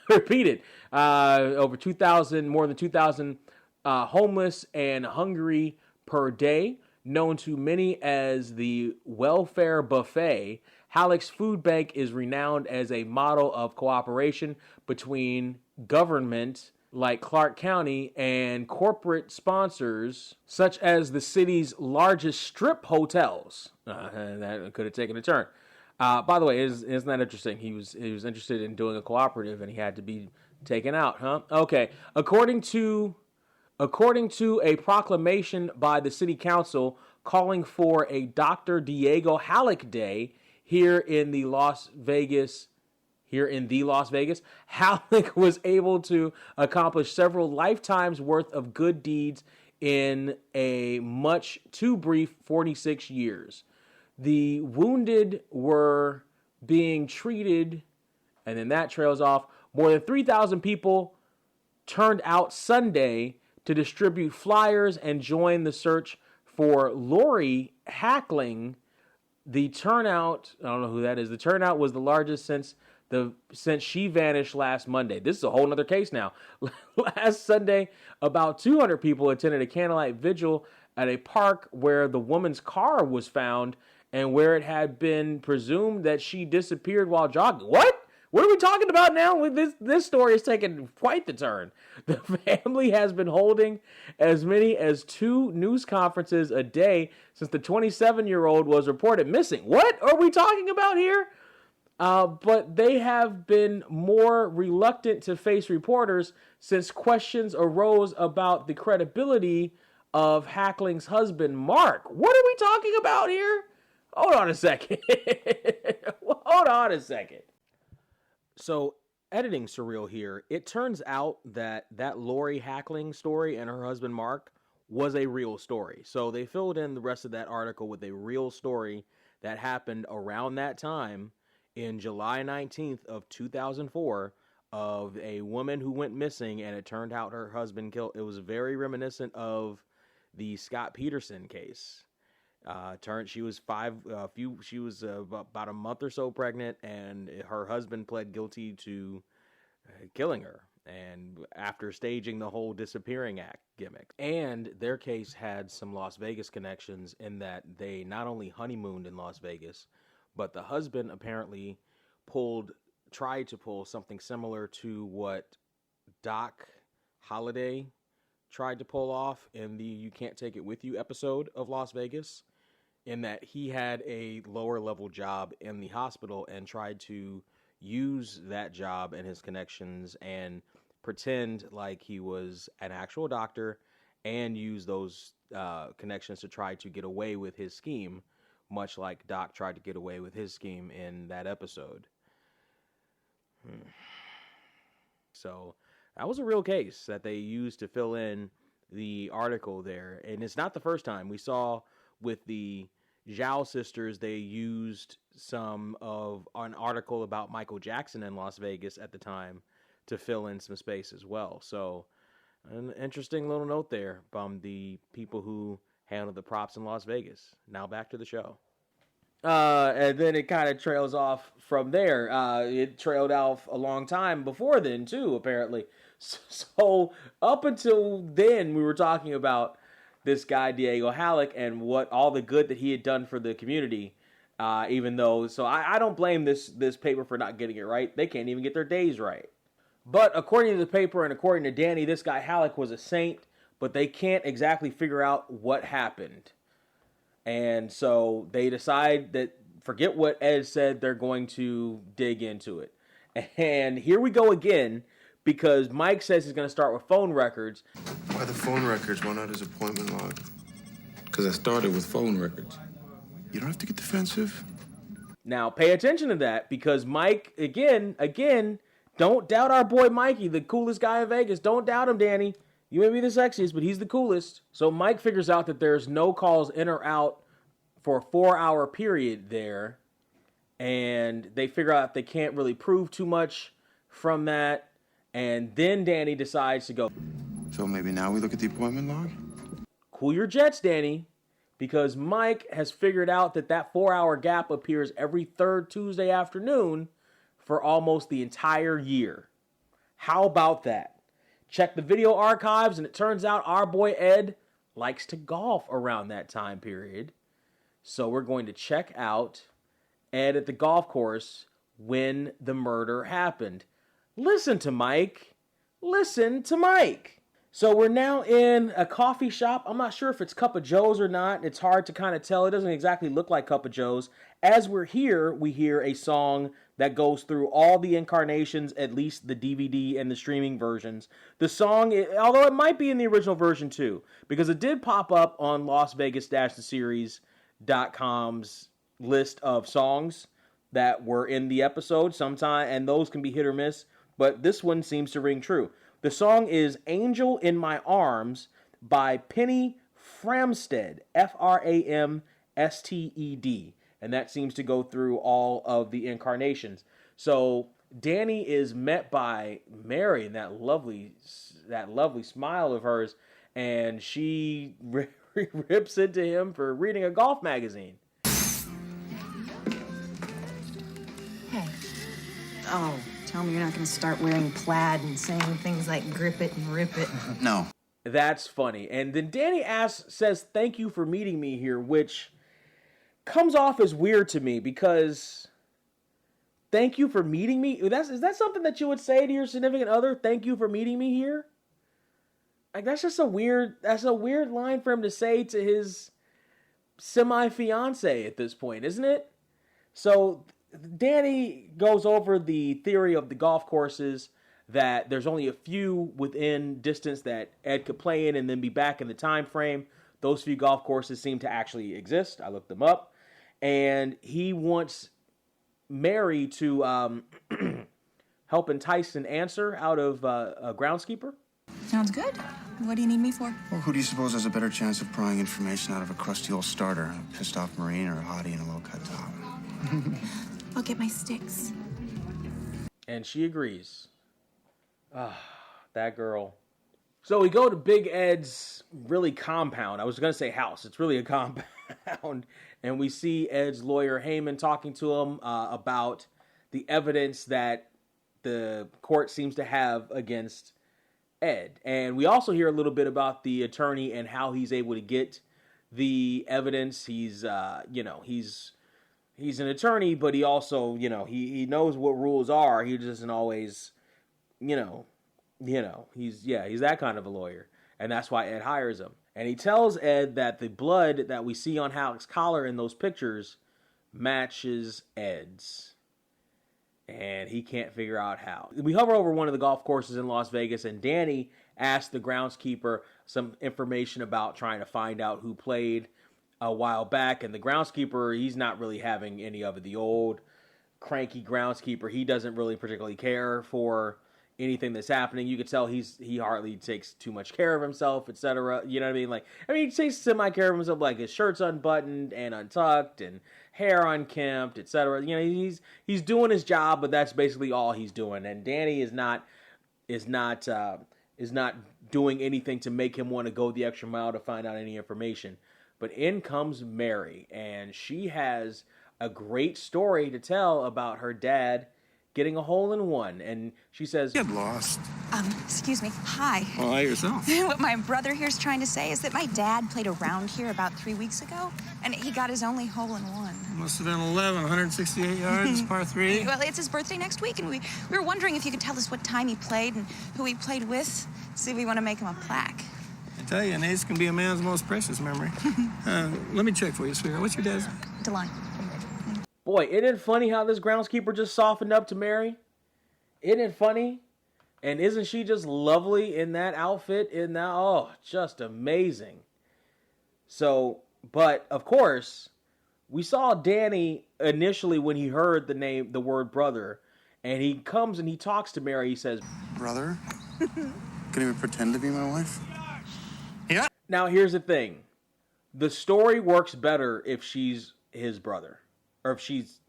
Repeat it. More than 2,000 homeless and hungry per day, known to many as the Welfare Buffet. Halleck's Food Bank is renowned as a model of cooperation between government like Clark County and corporate sponsors such as the city's largest strip hotels. That could have taken a turn. By the way, isn't that interesting? He was interested in doing a cooperative and he had to be taken out, huh? Okay. According to According to a proclamation by the city council calling for a Dr. Diego Halleck Day here in Las Vegas, Halleck was able to accomplish several lifetimes worth of good deeds in a much too brief 46 years. The wounded were being treated, and then that trails off. More than 3,000 people turned out Sunday to distribute flyers and join the search for Lori Hackling. The turnout, I don't know who that is. The turnout was the largest since she vanished last Monday. This is a whole nother case now. Last Sunday, about 200 people attended a candlelight vigil at a park where the woman's car was found and where it had been presumed that she disappeared while jogging. What? What are we talking about now? This story is taking quite the turn. The family has been holding as many as 2 news conferences a day since the 27-year-old was reported missing. What are we talking about here? But they have been more reluctant to face reporters since questions arose about the credibility of Hackling's husband, Mark. What are we talking about here? Hold on a second. So, editing surreal here, it turns out that Lori Hackling story and her husband Mark was a real story. So they filled in the rest of that article with a real story that happened around that time in July 19th of 2004 of a woman who went missing and it turned out her husband killed. It was very reminiscent of the Scott Peterson case. She was about a month or so pregnant, and her husband pled guilty to killing her, and after staging the whole disappearing act gimmick. And their case had some Las Vegas connections in that they not only honeymooned in Las Vegas, but the husband apparently tried to pull something similar to what Doc Holliday tried to pull off in the You Can't Take It With You episode of Las Vegas, in that he had a lower level job in the hospital and tried to use that job and his connections and pretend like he was an actual doctor and use those connections to try to get away with his scheme, much like Doc tried to get away with his scheme in that episode. So that was a real case that they used to fill in the article there. And it's not the first time. We saw with the Zhao sisters, they used some of an article about Michael Jackson in Las Vegas at the time to fill in some space as well. So an interesting little note there from the people who handled the props in Las Vegas. Now back to the show. And then it kind of trails off from there. It trailed off a long time before then, too, apparently. So up until then, we were talking about this guy, Diego Halleck, and what all the good that he had done for the community. Even though, so I don't blame this paper for not getting it right. They can't even get their days right. But according to the paper and according to Danny, this guy Halleck was a saint, but they can't exactly figure out what happened. And so they decide that, forget what Ed said, they're going to dig into it. And here we go again, because Mike says he's going to start with phone records. Why the phone records? Why not his appointment log? Because I started with phone records. You don't have to get defensive. Now, pay attention to that, because Mike, again, don't doubt our boy Mikey, the coolest guy in Vegas. Don't doubt him, Danny. You may be the sexiest, but he's the coolest. So Mike figures out that there's no calls in or out for a 4-hour period there. And they figure out they can't really prove too much from that. And then Danny decides to go. So maybe now we look at the appointment log? Cool your jets, Danny. Because Mike has figured out that 4-hour gap appears every third Tuesday afternoon for almost the entire year. How about that? Check the video archives, and it turns out our boy Ed likes to golf around that time period. So we're going to check out Ed at the golf course when the murder happened. Listen to Mike. Listen to Mike. So we're now in a coffee shop. I'm not sure if it's Cup of Joe's or not. It's hard to kind of tell. It doesn't exactly look like Cup of Joe's. As we're here, we hear a song that goes through all the incarnations, at least the DVD and the streaming versions. The song, although it might be in the original version too, because it did pop up on LasVegas-theseries.com's list of songs that were in the episode sometime, and those can be hit or miss, but this one seems to ring true. The song is Angel in My Arms by Penny Framstead, Framsted, and that seems to go through all of the incarnations. So Danny is met by Mary and that lovely smile of hers, and she rips into him for reading a golf magazine. Hey. Oh, tell me you're not going to start wearing plaid and saying things like grip it and rip it. No. That's funny. And then Danny says, thank you for meeting me here, which comes off as weird to me because thank you for meeting me. Is that something that you would say to your significant other? Thank you for meeting me here. Like that's a weird line for him to say to his semi-fiance at this point, isn't it? So Danny goes over the theory of the golf courses, that there's only a few within distance that Ed could play in and then be back in the time frame. Those few golf courses seem to actually exist. I looked them up. And he wants Mary to help entice an answer out of a groundskeeper. Sounds good. What do you need me for? Well, who do you suppose has a better chance of prying information out of a crusty old starter? A pissed off Marine or a hottie in a low-cut top? I'll get my sticks. And she agrees. That girl. So we go to Big Ed's really compound. I was going to say house. It's really a compound. And we see Ed's lawyer, Heyman, talking to him about the evidence that the court seems to have against Ed. And we also hear a little bit about the attorney and how he's able to get the evidence. He's an attorney, but he also, he knows what rules are. He doesn't always, he's that kind of a lawyer. And that's why Ed hires him. And he tells Ed that the blood that we see on Halleck's collar in those pictures matches Ed's. And he can't figure out how. We hover over one of the golf courses in Las Vegas, and Danny asks the groundskeeper some information about trying to find out who played a while back. And the groundskeeper, he's not really having any of it. The old cranky groundskeeper, he doesn't really particularly care for anything that's happening. You could tell he hardly takes too much care of himself, etc. You know what I mean? He takes semi-care of himself, like his shirt's unbuttoned and untucked and hair unkempt, etc. He's doing his job, but that's basically all he's doing. And Danny is not doing anything to make him want to go the extra mile to find out any information. But in comes Mary, and she has a great story to tell about her dad getting a hole-in-one, and she says, Get lost. Excuse me. Hi. Well, hi yourself. What my brother here's trying to say is that my dad played around here about 3 weeks ago, and he got his only hole-in-one. Must have been 11, 168 yards, par 3. Well, it's his birthday next week, and we were wondering if you could tell us what time he played and who he played with. See if we want to make him a plaque. I tell you, an ace can be a man's most precious memory. Let me check for you, sweetheart. What's your dad's? DeLine. boy, isn't it funny how this groundskeeper just softened up to Mary? Isn't it funny? And isn't she just lovely in that outfit? Just amazing. So, but of course, we saw Danny initially when he heard the word brother, and he comes and he talks to Mary. He says, "Brother? Can you even pretend to be my wife?" Yeah. Now, here's the thing. The story works better if she's his brother. Or if she's,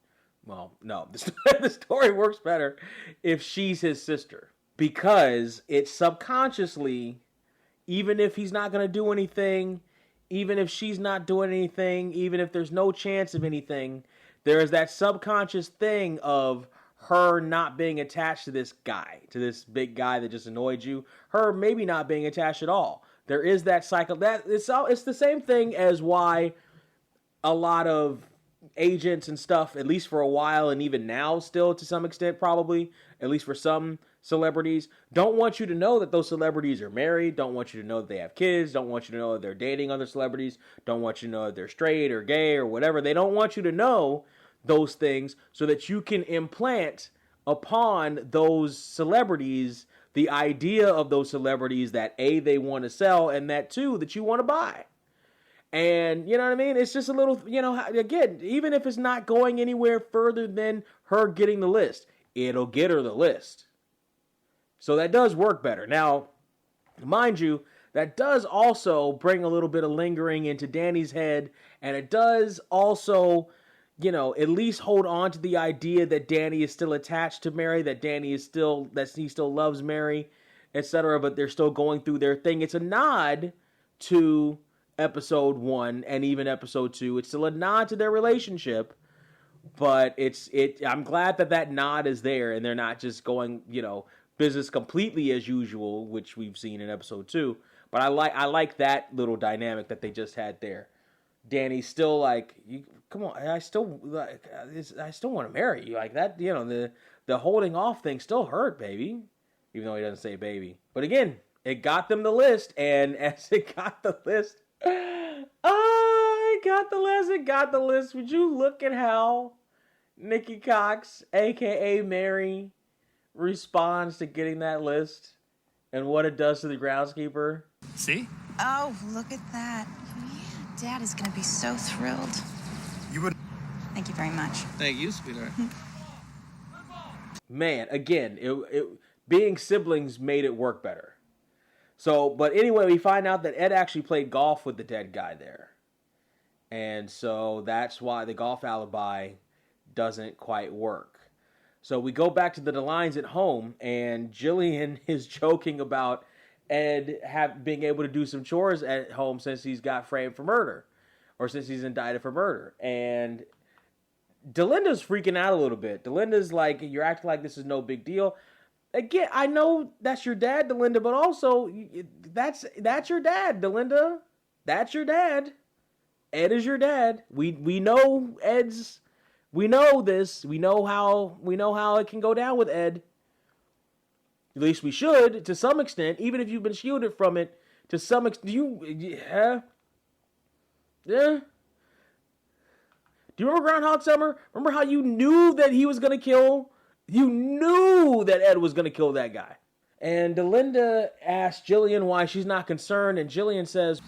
well, no. The story works better if she's his sister. Because it's subconsciously, even if he's not going to do anything, even if she's not doing anything, even if there's no chance of anything, there is that subconscious thing of her not being attached to this guy, to this big guy that just annoyed you. Her maybe not being attached at all. There is that cycle. It's the same thing as why a lot of agents and stuff, at least for a while, and even now still to some extent probably, at least for some celebrities, don't want you to know that those celebrities are married, don't want you to know that they have kids, don't want you to know that they're dating other celebrities, don't want you to know that they're straight or gay or whatever. They don't want you to know those things so that you can implant upon those celebrities the idea of those celebrities that A, they want to sell, and that two, that you want to buy. And you know what I mean? It's just a little, again, even if it's not going anywhere further than her getting the list, it'll get her the list. So that does work better. Now, mind you, that does also bring a little bit of lingering into Danny's head, and it does also, at least hold on to the idea that Danny is still attached to Mary, that he still loves Mary, etc., but they're still going through their thing. It's a nod to episode 1 and even episode 2. It's still a nod to their relationship, but I'm glad that nod is there and they're not just going, business completely as usual, which we've seen in episode 2. But I like that little dynamic that they just had there. Danny's still like, come on, I still want to marry you, like that. The holding off thing still hurt, baby, even though he doesn't say baby. But again, it got them the list, and as it got the list, it got the list. Would you look at how Nikki Cox, aka Mary, responds to getting that list and what it does to the groundskeeper? See? Oh, look at that. Yeah, Dad is going to be so thrilled. You would. Thank you very much. Thank you, sweetheart. Man, again, it being siblings made it work better. So, but anyway, we find out that Ed actually played golf with the dead guy there. And so that's why the golf alibi doesn't quite work. So we go back to the DeLines at home, and Jillian is joking about Ed being able to do some chores at home since he's got framed for murder, or since he's indicted for murder. And Delinda's freaking out a little bit. Delinda's like, you're acting like this is no big deal. Again, I know that's your dad, Delinda, but also that's your dad, Delinda. That's your dad. Ed is your dad. We know Ed's. We know this. We know how it can go down with Ed. At least we should, to some extent, even if you've been shielded from it to some extent. Yeah. Do you remember Groundhog Summer? Remember how you knew that he was going to kill? You knew that Ed was going to kill that guy. And Delinda asks Jillian why she's not concerned, and Jillian says,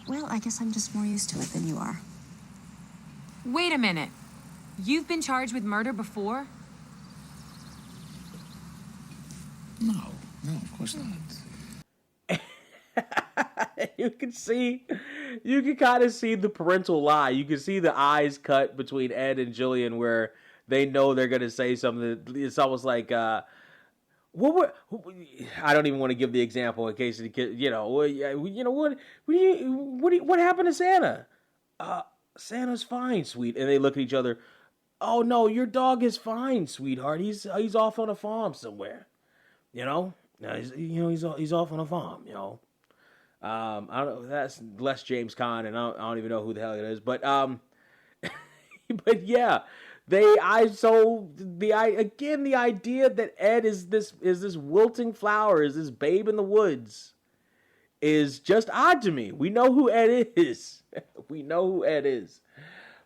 well, I guess I'm just more used to it than you are. Wait a minute. You've been charged with murder before? No, of course not. you can kind of see the parental lie. You can see the eyes cut between Ed and Jillian where they know they're going to say something. It's almost like, I don't even want to give the example in case the kid, what happened to Santa? Santa's fine, sweet. And they look at each other. Oh no, your dog is fine, sweetheart. He's off on a farm somewhere. He's off on a farm. I don't know. That's less James Caan, and I don't even know who the hell it is. But but yeah, the idea that Ed is this wilting flower, is this babe in the woods, is just odd to me. We know who Ed is.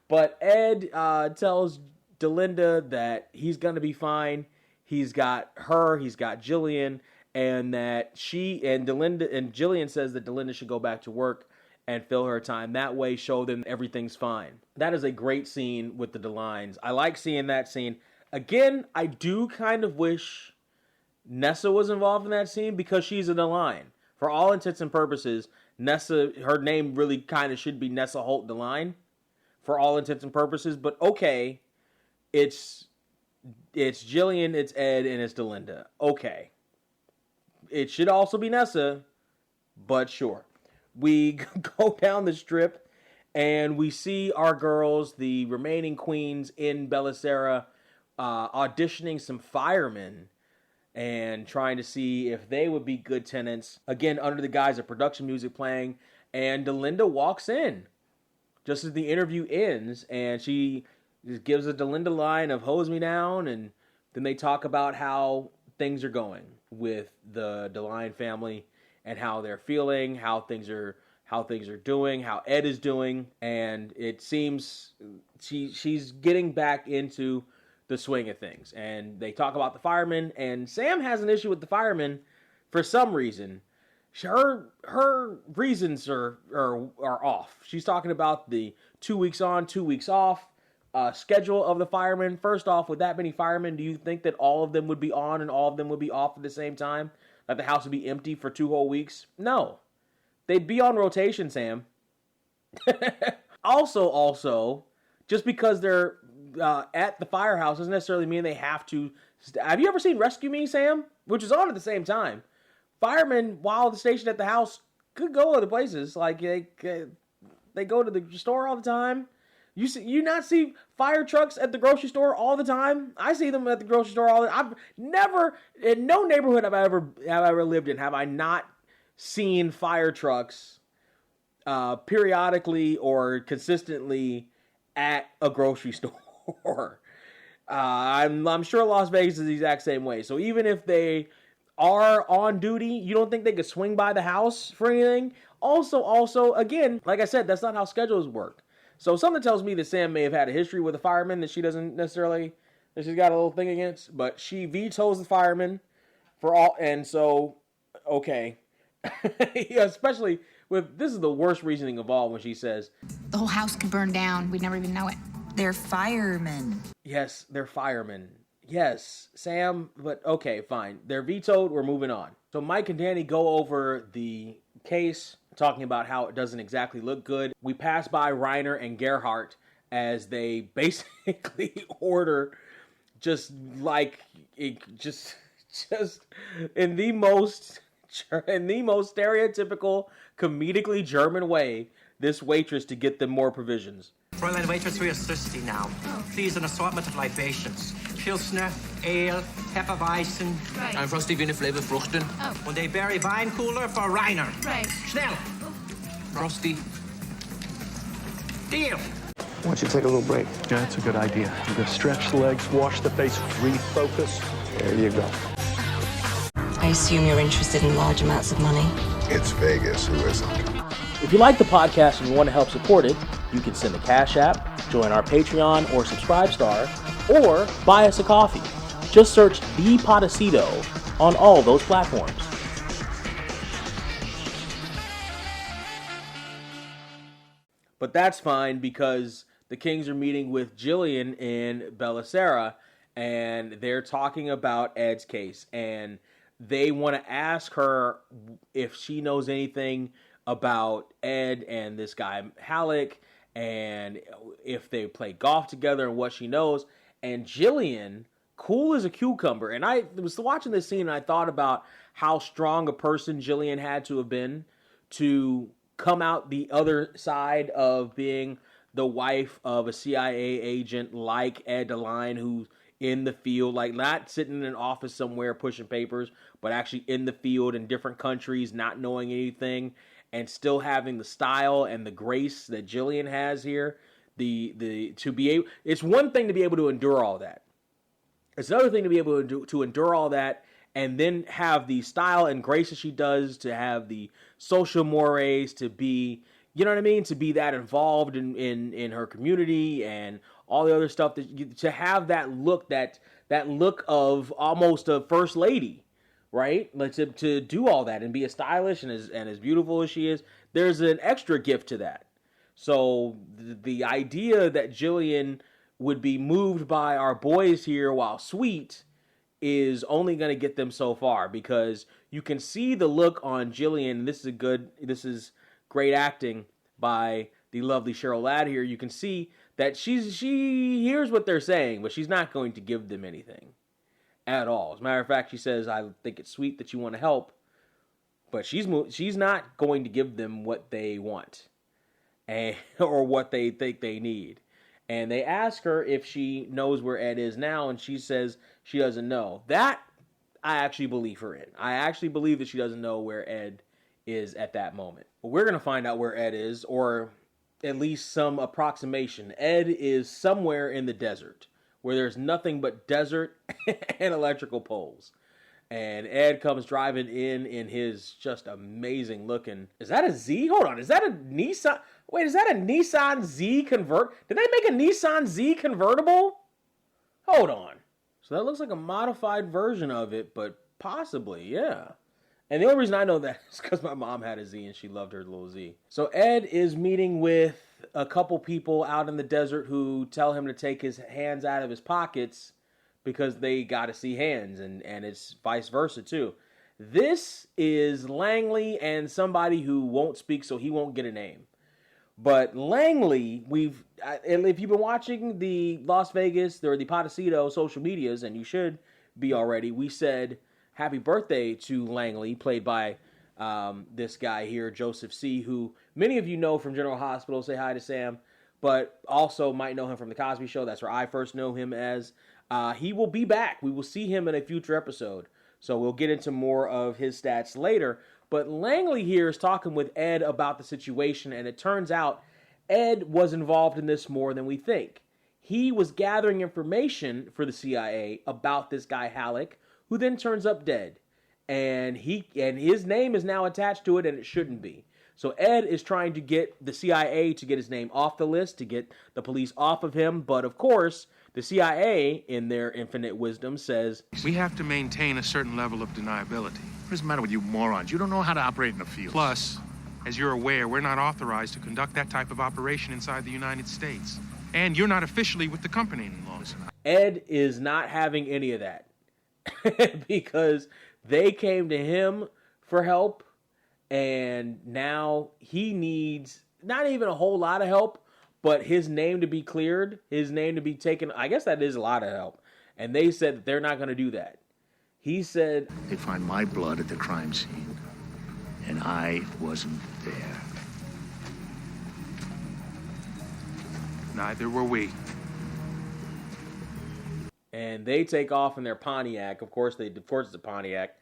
But Ed tells Delinda that he's going to be fine. He's got her, he's got Jillian, and that Jillian says that Delinda should go back to work and fill her time. That way, show them everything's fine. That is a great scene with the DeLines. I like seeing that scene. Again, I do kind of wish Nessa was involved in that scene because she's a DeLine. For all intents and purposes, Nessa, her name really kind of should be Nessa Holt DeLine. For all intents and purposes, but okay, it's Jillian, it's Ed, and it's Delinda. Okay. It should also be Nessa, but sure. We go down the strip, and we see our girls, the remaining queens in Belisara, auditioning some firemen and trying to see if they would be good tenants. Again, under the guise of production music playing, and Delinda walks in just as the interview ends, and she just gives a Delinda line of hose me down, and then they talk about how things are going with the DeLine family and how they're feeling, how things are how things are doing, how Ed is doing, and it seems she's getting back into the swing of things. And they talk about the firemen, and Sam has an issue with the firemen for some reason. Her reasons are off. She's talking about the 2 weeks on, 2 weeks off schedule of the firemen. First off, with that many firemen, do you think that all of them would be on and all of them would be off at the same time? That the house would be empty for 2 whole weeks? No. They'd be on rotation, Sam. Also, just because they're at the firehouse doesn't necessarily mean they have to. Have you ever seen Rescue Me, Sam? Which is on at the same time. Firemen, while stationed at the house, could go other places. Like they go to the store all the time. You not see fire trucks at the grocery store all the time? I see them at the grocery store all the time. I've never, in no neighborhood have I ever lived in, have I not seen fire trucks periodically or consistently at a grocery store. I'm sure Las Vegas is the exact same way. So even if they are on duty, you don't think they could swing by the house for anything? Also, again, like I said, that's not how schedules work. So something tells me that Sam may have had a history with a fireman that she doesn't necessarily, that she's got a little thing against, but she vetoes the fireman for all, and so, okay. Yeah, especially with, this is the worst reasoning of all when she says, The whole house could burn down. We'd never even know it. They're firemen. yes, they're firemen. Yes, Sam, but okay, fine. They're vetoed, we're moving on. So Mike and Danny go over the case, talking about how it doesn't exactly look good. We pass by Reiner and Gerhardt as they basically order just in the most stereotypical, comedically German way, this waitress to get them more provisions. Fräulein waitress, we are thirsty now. Please, an assortment of libations. Pilsner, Ale, Hefeweizen. Right. Ein Frosty wie eine Flavor Fruchten. Oh. Und a berry wine cooler for Reiner. Right. Schnell. Frosty. Deal. Why don't you take a little break? Yeah, that's a good idea. I'm gonna stretch the legs, wash the face, refocus. There you go. I assume you're interested in large amounts of money. It's Vegas, who isn't? If you like the podcast and you want to help support it, you can send a Cash App, join our Patreon or Subscribe Star, or buy us a coffee. Just search The Podecito on all those platforms. But that's fine because the Kings are meeting with Jillian in Belisara, and they're talking about Ed's case, and they want to ask her if she knows anything about Ed and this guy Halleck, and if they play golf together and what she knows. And Jillian, cool as a cucumber. And I was watching this scene and I thought about how strong a person Jillian had to have been to come out the other side of being the wife of a CIA agent like Ed DeLine, who's in the field, like not sitting in an office somewhere pushing papers, but actually in the field in different countries, not knowing anything, and still having the style and the grace that Jillian has here. It's one thing to be able to endure all that. It's another thing to be able to endure all that and then have the style and grace that she does, to have the social mores, to be, you know what I mean, to be that involved in her community and all the other stuff, to have that look, that look of almost a first lady, right? Like to do all that and be as stylish and as beautiful as she is, there's an extra gift to that. So the idea that Jillian would be moved by our boys here while sweet is only going to get them so far, because you can see the look on Jillian. This is great acting by the lovely Cheryl Ladd here. You can see that she hears what they're saying, but she's not going to give them anything at all. As a matter of fact, she says, I think it's sweet that you want to help, but she's not going to give them what they want or what they think they need. And they ask her if she knows where Ed is now, and she says she doesn't know. That I actually believe her in. I actually believe that she doesn't know where Ed is at that moment. But we're going to find out where Ed is, or at least some approximation. Ed is somewhere in the desert, where there's nothing but desert and electrical poles. And Ed comes driving in his just amazing looking. Is that a Z? Hold on. Is that a Nissan? Wait, is that a Nissan Z convert? Did they make a Nissan Z convertible? Hold on. So that looks like a modified version of it, but possibly, yeah. And the only reason I know that is because my mom had a Z and she loved her little Z. So Ed is meeting with a couple people out in the desert who tell him to take his hands out of his pockets because they got to see hands, and it's vice versa too. This is Langley and somebody who won't speak, so he won't get a name. But Langley, if you've been watching the Las Vegas or the Podecito social medias, and you should be already, we said happy birthday to Langley, played by this guy here, Joseph C., who many of you know from General Hospital. Say hi to Sam, but also might know him from The Cosby Show. That's where I first know him as. He will be back. We will see him in a future episode. So we'll get into more of his stats later. But Langley here is talking with Ed about the situation, and it turns out Ed was involved in this more than we think. He was gathering information for the CIA about this guy Halleck, who then turns up dead. And his name is now attached to it, and it shouldn't be. So Ed is trying to get the CIA to get his name off the list, to get the police off of him. But of course, the CIA, in their infinite wisdom, says, we have to maintain a certain level of deniability. What's the matter with you morons? You don't know how to operate in the field. Plus, as you're aware, we're not authorized to conduct that type of operation inside the United States. And you're not officially with the company any longer. Ed is not having any of that. Because they came to him for help, and now he needs not even a whole lot of help, but his name to be cleared, his name to be taken. I guess that is a lot of help. And they said that they're not going to do that. He said, they find my blood at the crime scene, and I wasn't there. Neither were we. And they take off in their Pontiac. Of course, it's a Pontiac.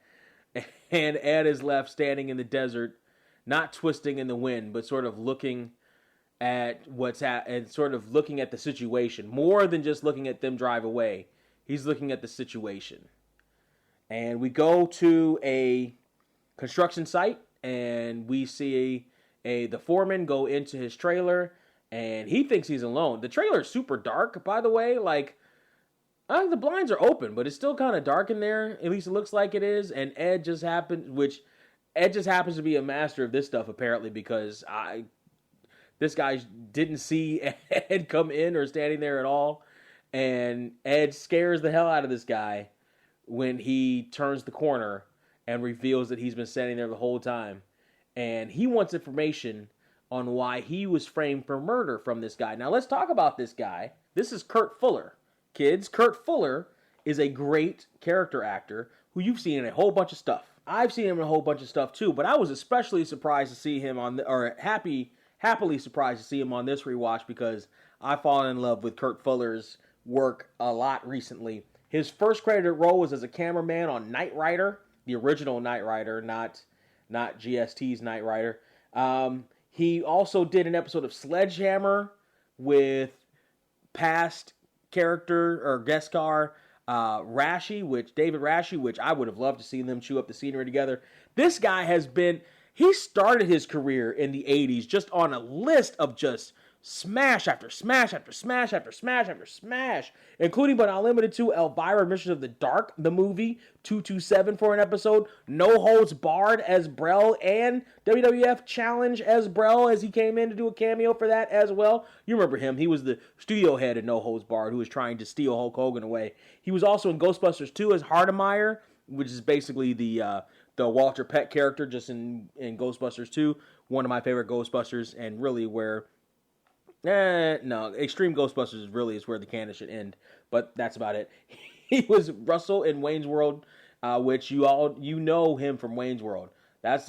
And Ed is left standing in the desert, not twisting in the wind, but sort of looking at and sort of looking at the situation. More than just looking at them drive away. He's looking at the situation. And we go to a construction site, and we see the foreman go into his trailer, and he thinks he's alone. The trailer is super dark, by the way. Like, the blinds are open, but it's still kind of dark in there. At least it looks like it is. And Ed just happens to be a master of this stuff, apparently, because this guy didn't see Ed come in or standing there at all. And Ed scares the hell out of this guy when he turns the corner and reveals that he's been standing there the whole time. And he wants information on why he was framed for murder from this guy. Now, let's talk about this guy. This is Kurt Fuller. Kids, Kurt Fuller is a great character actor who you've seen in a whole bunch of stuff. I've seen him in a whole bunch of stuff too, but I was especially surprised to see him happily surprised to see him on this rewatch, because I've fallen in love with Kurt Fuller's work a lot recently. His first credited role was as a cameraman on Knight Rider, the original Knight Rider, not GST's Knight Rider. He also did an episode of Sledgehammer with past character or guest star David Rashi, which I would have loved to see them chew up the scenery together. This guy he started his career in the 80s just on a list of just smash after smash after smash after smash after smash, including but not limited to Elvira Mission of the Dark, the movie, 227 for an episode, No Holds Barred as Brell, and WWF Challenge as Brell, as he came in to do a cameo for that as well. You remember him. He was the studio head in No Holds Barred who was trying to steal Hulk Hogan away. He was also in Ghostbusters 2 as Hardemeyer, which is basically the Walter Peck character just in Ghostbusters 2, one of my favorite Ghostbusters, and really where Extreme Ghostbusters really is where the canon should end, but that's about it. He was Russell in Wayne's World, which you know him from Wayne's World. That's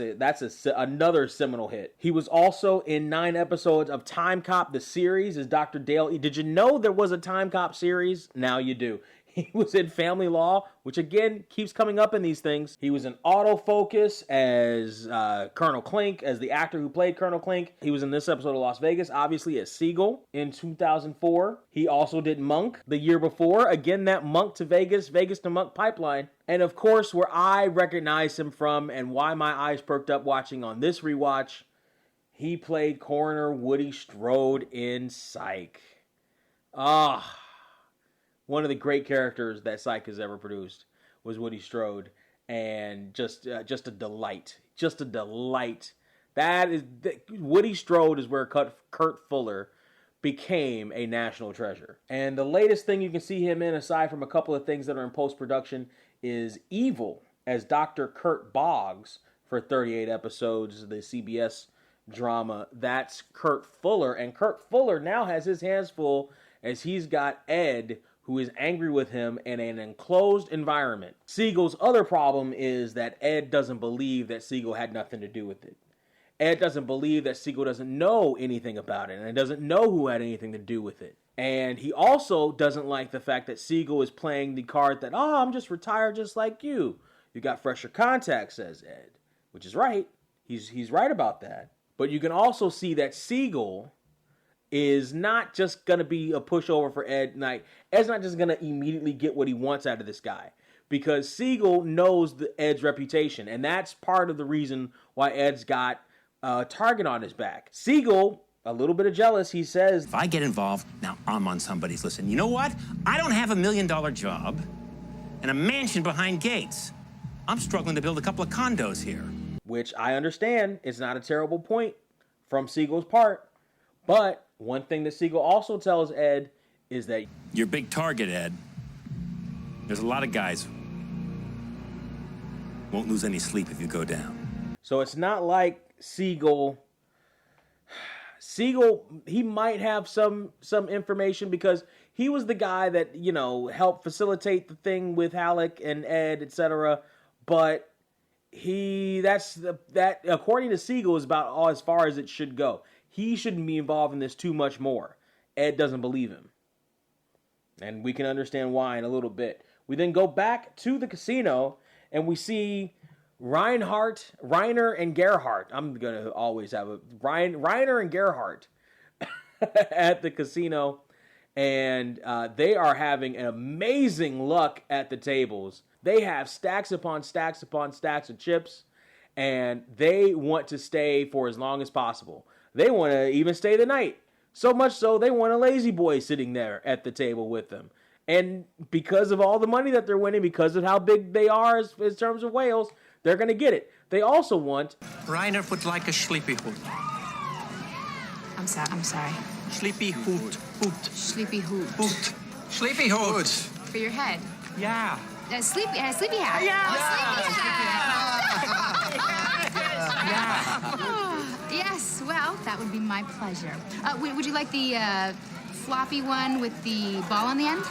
another seminal hit. He was also in 9 episodes of Time Cop, the series, as Dr. Dale. Did you know there was a Time Cop series? Now you do. He was in Family Law, which again keeps coming up in these things. He was in Autofocus as Colonel Klink, as the actor who played Colonel Klink. He was in this episode of Las Vegas, obviously as Siegel in 2004. He also did Monk the year before. Again, that Monk to Vegas, Vegas to Monk pipeline. And of course, where I recognize him from and why my eyes perked up watching on this rewatch, he played Coroner Woody Strode in Psych. One of the great characters that Psych has ever produced was Woody Strode, and just a delight. Just a delight. Woody Strode is where Kurt Fuller became a national treasure. And the latest thing you can see him in, aside from a couple of things that are in post-production, is Evil as Dr. Kurt Boggs for 38 episodes, the CBS drama. That's Kurt Fuller, and Kurt Fuller now has his hands full as he's got Ed, who is angry with him in an enclosed environment. Siegel's other problem is that Ed doesn't believe that Siegel had nothing to do with it. Ed doesn't believe that Siegel doesn't know anything about it, and doesn't know who had anything to do with it. And he also doesn't like the fact that Siegel is playing the card that, I'm just retired just like you. You got fresher contacts, says Ed. Which is right. He's right about that. But you can also see that Siegel is not just going to be a pushover for Ed. Like, Ed's not just going to immediately get what he wants out of this guy. Because Siegel knows Ed's reputation. And that's part of the reason why Ed's got a target on his back. Siegel, a little bit of jealous, he says, if I get involved, now I'm on somebody's list. And you know what? I don't have $1 million job and a mansion behind gates. I'm struggling to build a couple of condos here. Which I understand is not a terrible point from Siegel's part. But one thing that Siegel also tells Ed is that you're a big target, Ed. There's a lot of guys. Won't lose any sleep if you go down. So it's not like Siegel, he might have some information because he was the guy that, helped facilitate the thing with Halleck and Ed, etc. But that according to Siegel is about all as far as it should go. He shouldn't be involved in this too much more. Ed doesn't believe him. And we can understand why in a little bit. We then go back to the casino and we see Reiner and Gerhardt. I'm going to always have Reiner and Gerhardt at the casino. And they are having an amazing luck at the tables. They have stacks upon stacks upon stacks of chips. And they want to stay for as long as possible. They want to even stay the night. So much so, they want a lazy boy sitting there at the table with them. And because of all the money that they're winning, because of how big they are in terms of whales, they're going to get it. They also want... Reiner would like a sleepy hoot. I'm sorry. Sleepy hoot. Sleepy hoot. Hoot. Sleepy hoot. For your head. Yeah. Sleepy hat. Yes, well, that would be my pleasure. Would you like the floppy one with the ball on the end?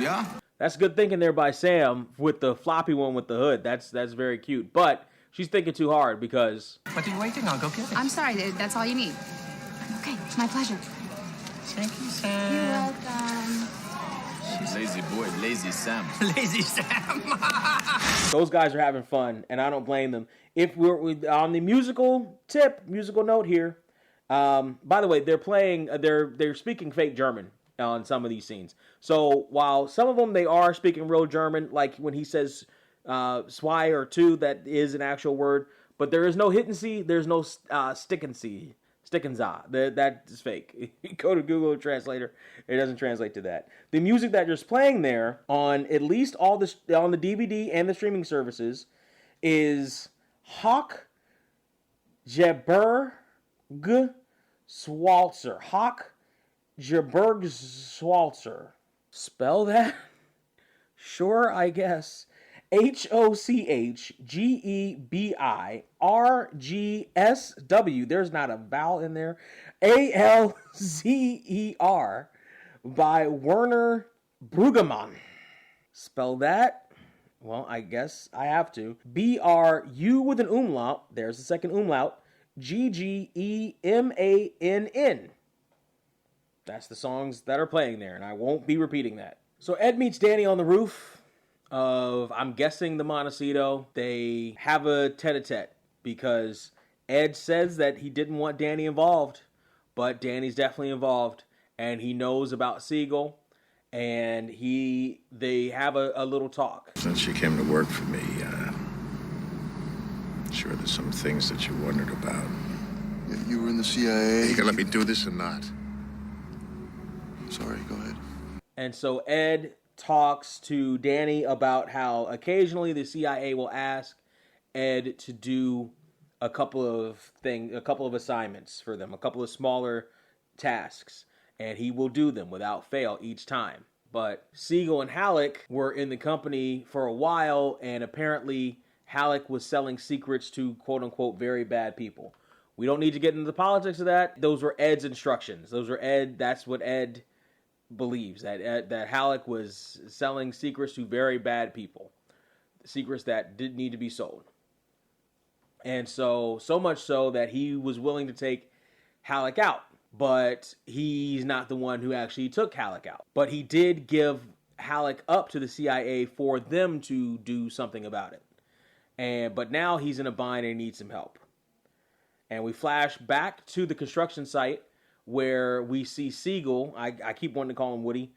Yeah. That's good thinking there by Sam with the floppy one with the hood. That's very cute. But she's thinking too hard because... What are you waiting on? Go get it. I'm sorry, that's all you need. Okay, it's my pleasure. Thank you, Sam. You're welcome. Lazy boy, lazy Sam. Lazy Sam. Those guys are having fun, and I don't blame them. If we're on the musical note here, by the way, they're speaking fake German on some of these scenes. So while some of them, they are speaking real German, like when he says zwei or two, that is an actual word, but there is no hit and see, there's no stick and see. Stickenza. That is fake. You go to Google Translator, it doesn't translate to that. The music that is playing there on at least on the DVD and the streaming services is Hoch Geberg Swalzer. Hoch Geberg Swalzer. Spell that? Sure, I guess. HOCHGEBIRGSW. There's not a vowel in there. ALZER by Werner Brueggemann. Spell that? Well, I guess I have to. BRU with an umlaut. There's the second umlaut. GGEMANN. That's the songs that are playing there, and I won't be repeating that. So Ed meets Danny on the roof of, I'm guessing, the Montecito. They have a tete-a-tete because Ed says that he didn't want Danny involved, but Danny's definitely involved, and he knows about Siegel, and they have a little talk. Since you came to work for me, sure there's some things that you wondered about. You were in the CIA. You gonna let me do this or not? Sorry, go ahead. And so Ed talks to Danny about how occasionally the CIA will ask Ed to do a couple of assignments for them, a couple of smaller tasks, and he will do them without fail each time. But Siegel and Halleck were in the company for a while, and apparently Halleck was selling secrets to quote-unquote very bad people. We don't need to get into the politics of that. Those were Ed's instructions. That's what Ed believes, that Halleck was selling secrets to very bad people. Secrets that didn't need to be sold. And so much so that he was willing to take Halleck out. But he's not the one who actually took Halleck out. But he did give Halleck up to the CIA for them to do something about it. But now he's in a bind and needs some help. And we flash back to the construction site where we see Siegel. I keep wanting to call him Woody.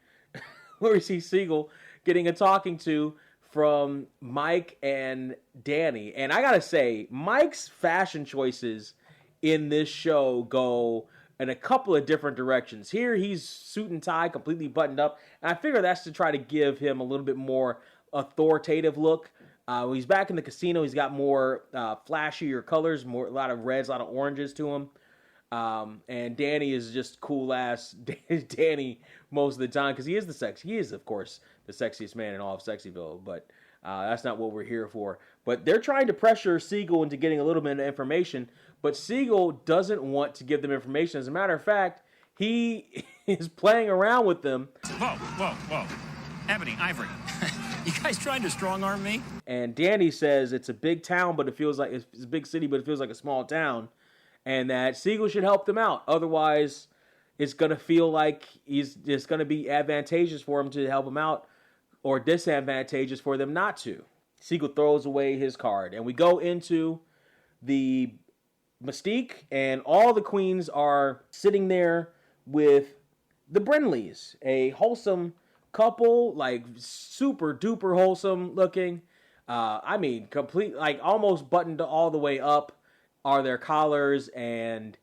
Where we see Siegel getting a talking to from Mike and Danny. And I gotta say, Mike's fashion choices in this show go in a couple of different directions. Here he's suit and tie, completely buttoned up. And I figure that's to try to give him a little bit more authoritative look. When he's back in the casino, he's got more flashier colors, a lot of reds, a lot of oranges to him. And Danny is just cool ass Danny most of the time because he is of course the sexiest man in all of Sexyville, but that's not what we're here for. But they're trying to pressure Siegel into getting a little bit of information, but Siegel doesn't want to give them information. As a matter of fact, he is playing around with them. Whoa. Ebony, Ivory, you guys trying to strong-arm me? And Danny says it's a big town, but it feels like it's a big city, but it feels like a small town. And that Siegel should help them out. Otherwise, it's going to feel like it's going to be advantageous for him to help him out or disadvantageous for them not to. Siegel throws away his card. And we go into the Mystique, and all the queens are sitting there with the Brinleys, a wholesome couple, like super duper wholesome looking. Complete, like almost buttoned all the way up are their collars, and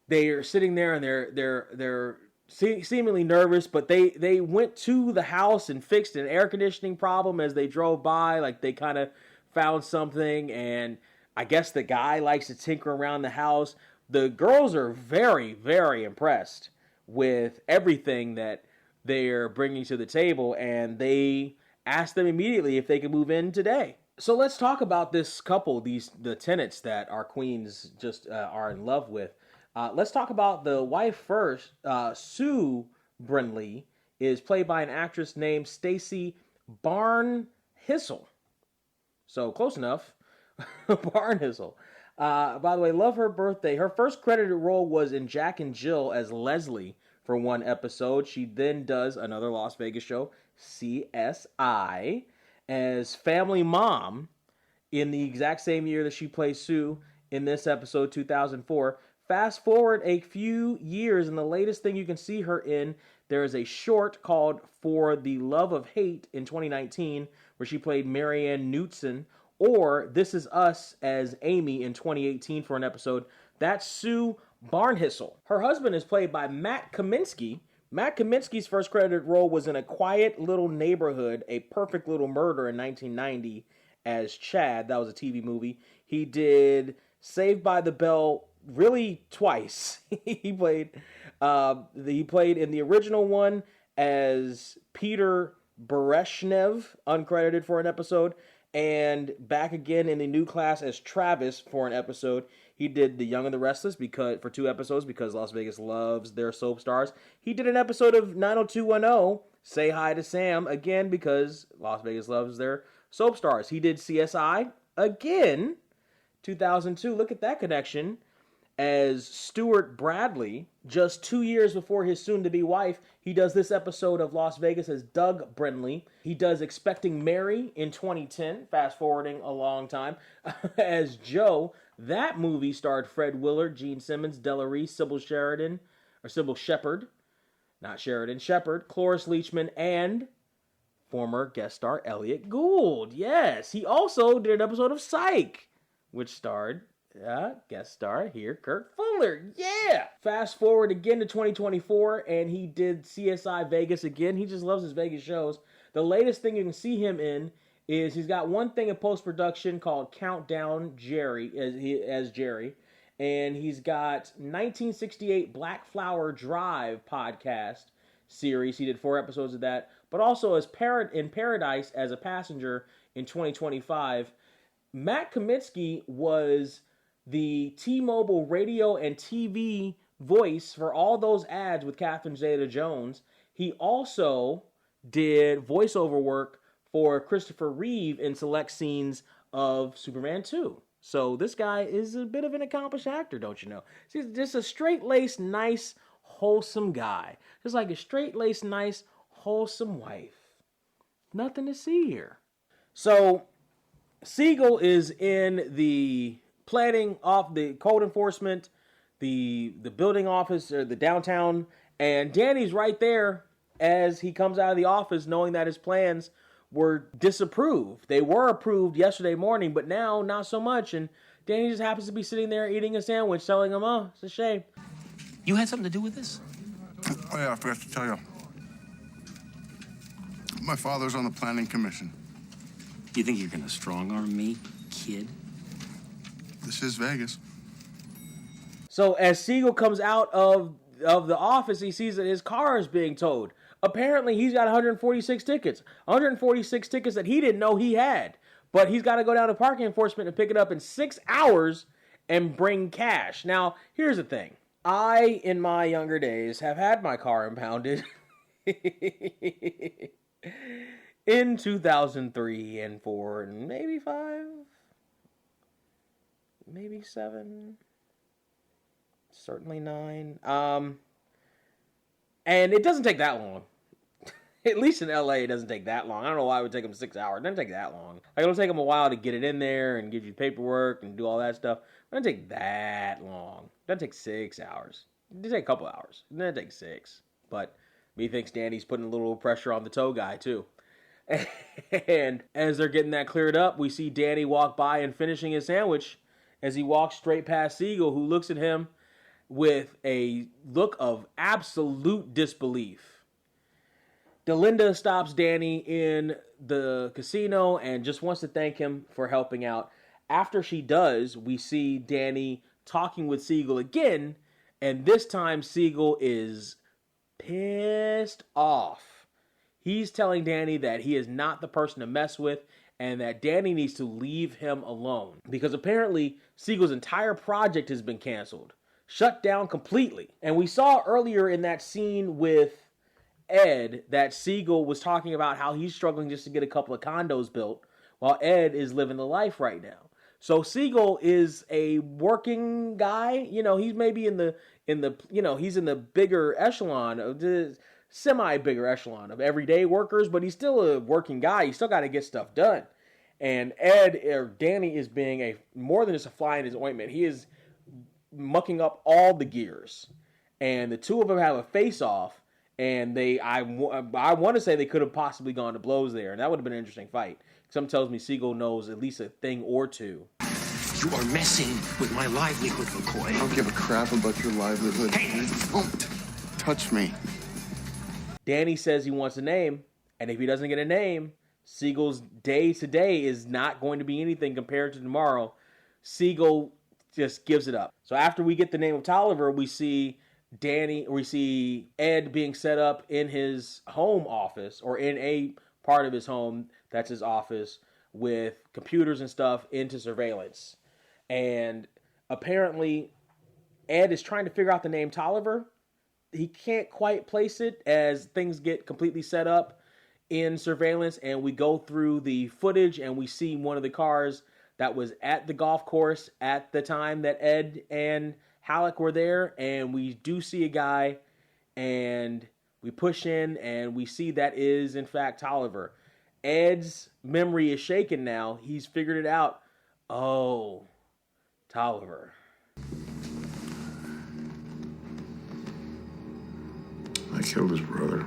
they are sitting there and they're seemingly nervous, but they went to the house and fixed an air conditioning problem as they drove by. Like they kind of found something, and I guess the guy likes to tinker around the house. The girls are very, very impressed with everything that they're bringing to the table, and they ask them immediately if they can move in today. So let's talk about this couple, the tenants that our queens just are in love with. Let's talk about the wife first. Sue Brinley is played by an actress named Stacey Barnhissel. So close enough. Barnhissel. By the way, love her birthday. Her first credited role was in Jack and Jill as Leslie for one episode. She then does another Las Vegas show, CSI, as Family Mom in the exact same year that she plays Sue in this episode, 2004. Fast forward a few years, and the latest thing you can see her in, there is a short called For the Love of Hate in 2019, where she played Marianne Knutson, or This Is Us as Amy in 2018 for an episode. That's Sue Barnhissel. Her husband is played by Matt Kaminsky. Matt Kaminsky's first credited role was in A Quiet Little Neighborhood, A Perfect Little Murder in 1990 as Chad. That was a TV movie. He did Saved by the Bell really twice. He played in the original one as Peter Bereshnev, uncredited for an episode, and back again in the new class as Travis for an episode. He did The Young and the Restless for 2 episodes because Las Vegas loves their soap stars. He did an episode of 90210, Say Hi to Sam, again because Las Vegas loves their soap stars. He did CSI again, 2002. Look at that connection. as Stuart Bradley. Just 2 years before his soon-to-be wife, he does this episode of Las Vegas as Doug Brenly. He does Expecting Mary in 2010, fast-forwarding a long time, as Joe. That movie starred Fred Willard, Gene Simmons, Della Reese, Sybil Shepard, Cloris Leachman, and former guest star Elliot Gould. Yes, he also did an episode of Psych, which starred guest star here, Kurt Fuller. Yeah! Fast forward again to 2024, and he did CSI Vegas again. He just loves his Vegas shows. The latest thing you can see him in is he's got one thing in post-production called Countdown Jerry, as Jerry. And he's got 1968 Black Flower Drive podcast series. He did 4 episodes of that. But also as in Paradise as a passenger in 2025. Matt Kaminsky was the T-Mobile radio and TV voice for all those ads with Catherine Zeta-Jones. He also did voiceover work for Christopher Reeve in select scenes of Superman 2. So this guy is a bit of an accomplished actor, don't you know? He's just a straight-laced, nice, wholesome guy. Just like a straight-laced, nice, wholesome wife. Nothing to see here. So Siegel is in the planning off the code enforcement, the building office, or the downtown, and Danny's right there as he comes out of the office knowing that his plans were disapproved. They were approved yesterday morning, but now not so much, and Danny just happens to be sitting there eating a sandwich, telling him, oh, it's a shame. You had something to do with this? Oh, yeah, I forgot to tell you. My father's on the planning commission. You think you're gonna strong-arm me, kid? This is Vegas. So as Siegel comes out of the office, he sees that his car is being towed. Apparently, he's got 146 tickets. 146 tickets that he didn't know he had. But he's got to go down to parking enforcement and pick it up in 6 hours and bring cash. Now, here's the thing. I, in my younger days, have had my car impounded in 2003 and 4 and maybe 5, maybe 7, certainly 9. And it doesn't take that long. At least in LA, it doesn't take that long. I don't know why it would take them 6 hours. It doesn't take that long. Like, it'll take them a while to get it in there and give you paperwork and do all that stuff. It doesn't take that long. It doesn't take 6 hours. It doesn't take a couple hours. It doesn't take 6. But methinks Danny's putting a little pressure on the tow guy, too. And as they're getting that cleared up, we see Danny walk by and finishing his sandwich as he walks straight past Siegel, who looks at him with a look of absolute disbelief. Delinda stops Danny in the casino and just wants to thank him for helping out. After she does, we see Danny talking with Siegel again, and this time Siegel is pissed off. He's telling Danny that he is not the person to mess with and that Danny needs to leave him alone because apparently Siegel's entire project has been canceled. Shut down completely. And we saw earlier in that scene with Ed that Siegel was talking about how he's struggling just to get a couple of condos built while Ed is living the life right now. So Siegel is a working guy. You know, he's maybe he's in the bigger echelon of the semi-bigger echelon of everyday workers, but he's still a working guy. He's still got to get stuff done. And Danny is being more than just a fly in his ointment. He is mucking up all the gears, and the two of them have a face-off, and I want to say they could have possibly gone to blows there, and that would have been an interesting fight. Something tells me Siegel knows at least a thing or two. You are messing with my livelihood, McCoy. I don't give a crap about your livelihood. Hey! Don't touch me. Danny says he wants a name, and if he doesn't get a name, Siegel's day today is not going to be anything compared to tomorrow. Siegel just gives it up. So after we get the name of Tolliver, we see Ed being set up in his home office, or in a part of his home that's his office, with computers and stuff into surveillance. And apparently Ed is trying to figure out the name Tolliver. He can't quite place it as things get completely set up in surveillance, and we go through the footage and we see one of the cars that was at the golf course at the time that Ed and Halleck were there, and we do see a guy, and we push in, and we see that is, in fact, Tolliver. Ed's memory is shaken now. He's figured it out. Oh, Tolliver. I killed his brother.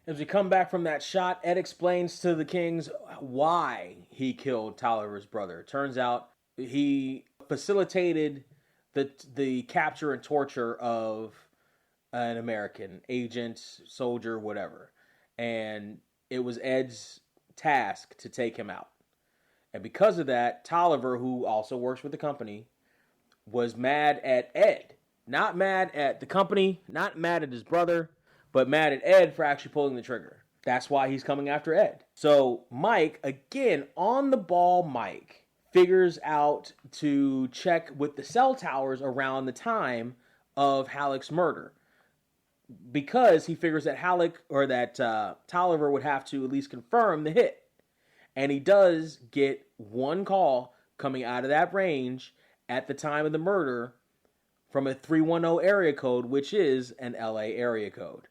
As we come back from that shot, Ed explains to the Kings why he killed Tolliver's brother. Turns out he facilitated the capture and torture of an American agent, soldier, whatever. And it was Ed's task to take him out. And because of that, Tolliver, who also works with the company, was mad at Ed. Not mad at the company, not mad at his brother, but mad at Ed for actually pulling the trigger. That's why he's coming after Ed. So Mike, again, on the ball Mike, figures out to check with the cell towers around the time of Halleck's murder. Because he figures that Halleck, or that Tolliver would have to at least confirm the hit. And he does get one call coming out of that range at the time of the murder from a 310 area code, which is an LA area code.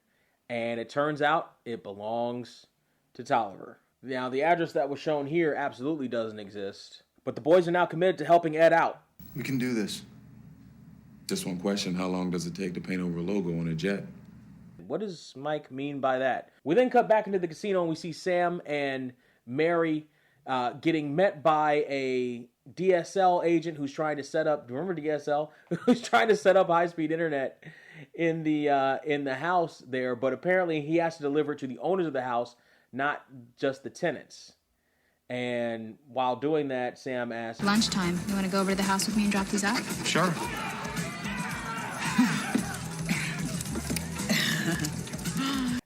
And it turns out it belongs to Tolliver. Now, the address that was shown here absolutely doesn't exist. But the boys are now committed to helping Ed out. We can do this. Just one question, how long does it take to paint over a logo on a jet? What does Mike mean by that? We then cut back into the casino and we see Sam and Mary getting met by a DSL agent who's trying to set up, remember DSL? Who's trying to set up high-speed internet in the house there, but apparently he has to deliver it to the owners of the house, not just the tenants. And while doing that, Sam asks, Lunchtime. You want to go over to the house with me and drop these off? Sure.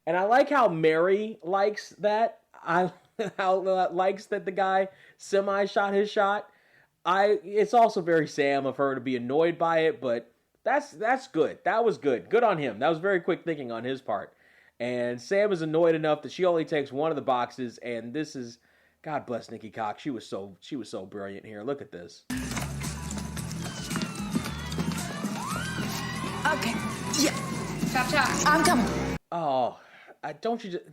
And I like how Mary likes that. How likes that the guy semi-shot his shot. It's also very Sam of her to be annoyed by it, but that's good. That was good. Good on him. That was very quick thinking on his part. And Sam is annoyed enough that she only takes one of the boxes, and this is, God bless Nikki Cox. She was so brilliant here. Look at this. Okay. Yeah. Chop. I'm coming. Oh, don't you just...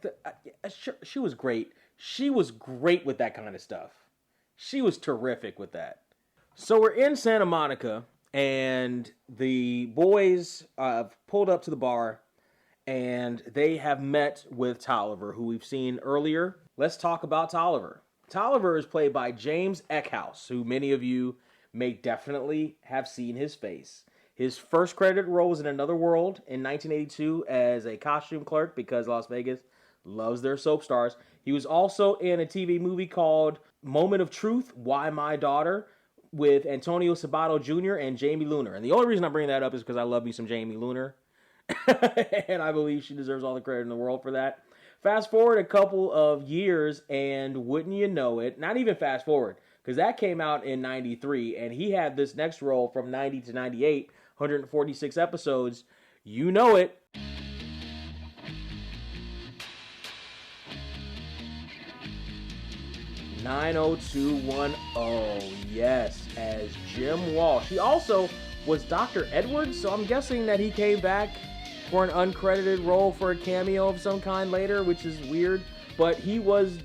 she was great. She was great with that kind of stuff. She was terrific with that. So we're in Santa Monica, and the boys have pulled up to the bar, and they have met with Tolliver, who we've seen earlier. Let's talk about Tolliver. Tolliver is played by James Eckhouse, who many of you may definitely have seen his face. His first credited role was in Another World in 1982 as a costume clerk, because Las Vegas loves their soap stars. He was also in a TV movie called Moment of Truth, Why My Daughter, with Antonio Sabato Jr. and Jamie Luner. And the only reason I'm bringing that up is because I love me some Jamie Luner. And I believe she deserves all the credit in the world for that. Fast forward a couple of years, and wouldn't you know it, not even fast forward, because that came out in 93, and he had this next role from 90 to 98, 146 episodes. You know it. "90210, yes, as Jim Walsh. He also was Dr. Edwards, so I'm guessing that he came back for an uncredited role for a cameo of some kind later, which is weird. But he was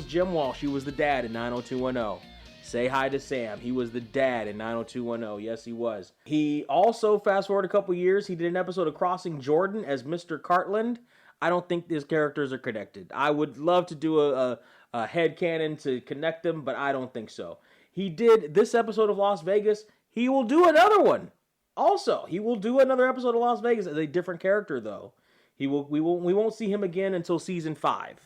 Jim Walsh. He was the dad in 90210. Say hi to Sam. He was the dad in 90210. Yes, he was. He also, fast forward a couple years, he did an episode of Crossing Jordan as Mr. Cartland. I don't think these characters are connected. I would love to do a headcanon to connect them, but I don't think so. He did this episode of Las Vegas. He will do another one. Also, he will do another episode of Las Vegas as a different character, though. We won't see him again until season 5.